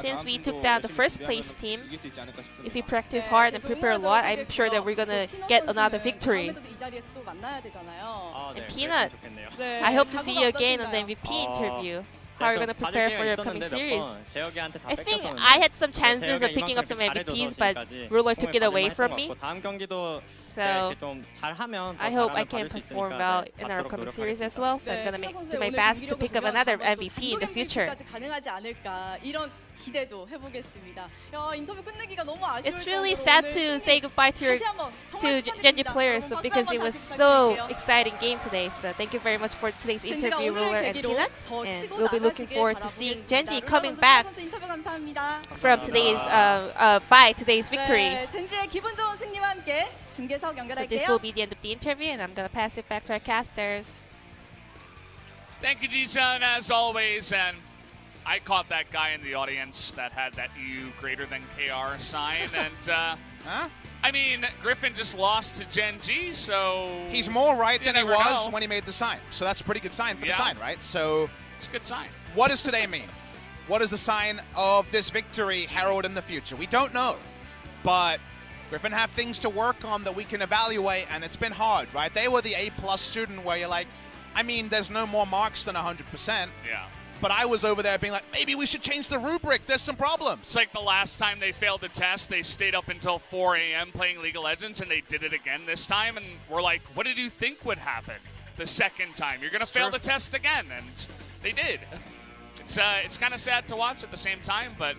Since we took down the first place team, if we practice hard and prepare a lot, I'm sure that we're gonna get another victory. And Peanut, I hope to see you again on the MVP interview. How are you going to prepare for your upcoming series? I think I had some chances of picking up some MVPs, but Ruler took it away from me. So I hope I can perform well in our upcoming series as well. So I'm going to do my best to pick up another MVP in the future. It's really sad to say goodbye to Genji players because it was so exciting game today. So thank you very much for today's interview, Ruler and Peanut. And we'll be looking forward to seeing Genji coming back from today's today's victory. So this will be the end of the interview, and I'm gonna pass it back to our casters. Thank you, Ji-sun, as always, and I caught that guy in the audience that had that U greater than KR sign, and I mean, Griffin just lost to Genji, so he's more right than he was when he made the sign. So that's a pretty good sign for the sign, right? So it's a good sign. What does today mean? What is the sign of this victory herald in the future? We don't know, but Griffin have things to work on that we can evaluate, and it's been hard, right? They were the A+ student where you're like, I mean, there's no more marks than 100%. Yeah. But I was over there being like, maybe we should change the rubric. There's some problems. It's like the last time they failed the test, they stayed up until 4 a.m. playing League of Legends, and they did it again this time. And we're like, what did you think would happen the second time? You're going to fail the test again. And they did. It's kind of sad to watch at the same time, but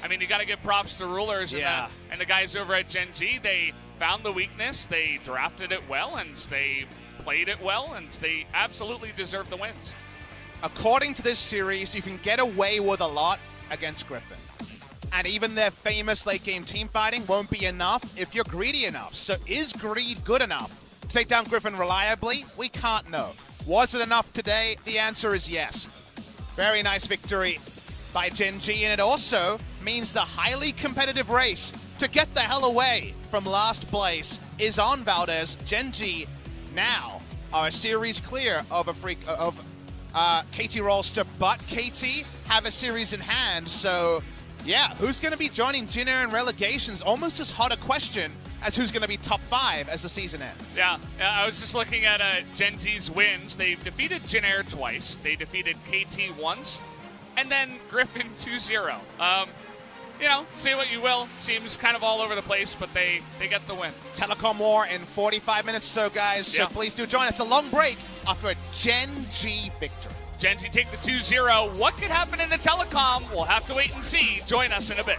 I mean, you got to give props to Rulers and the guys over at Genji. They found the weakness, they drafted it well, and they played it well, and they absolutely deserve the wins. According to this series, you can get away with a lot against Griffin. And even their famous late game team fighting won't be enough if you're greedy enough. So is greed good enough to take down Griffin reliably? We can't know. Was it enough today? The answer is yes. Very nice victory by Genji, and it also means the highly competitive race to get the hell away from last place is on, Valdez. Genji now are a series clear of KT Rolster, but KT have a series in hand. So yeah, who's going to be joining Jin Air in relegations? Almost as hot a question as who's going to be top 5 as the season ends. Yeah, I was just looking at Genji's wins. They've defeated Jin Air twice. They defeated KT once. And then Griffin 2-0. You know, say what you will. Seems kind of all over the place, but they get the win. Telecom War in 45 minutes or so, guys. So please do join us. A long break after a Genji victory. Genji take the 2-0. What could happen in the Telecom? We'll have to wait and see. Join us in a bit.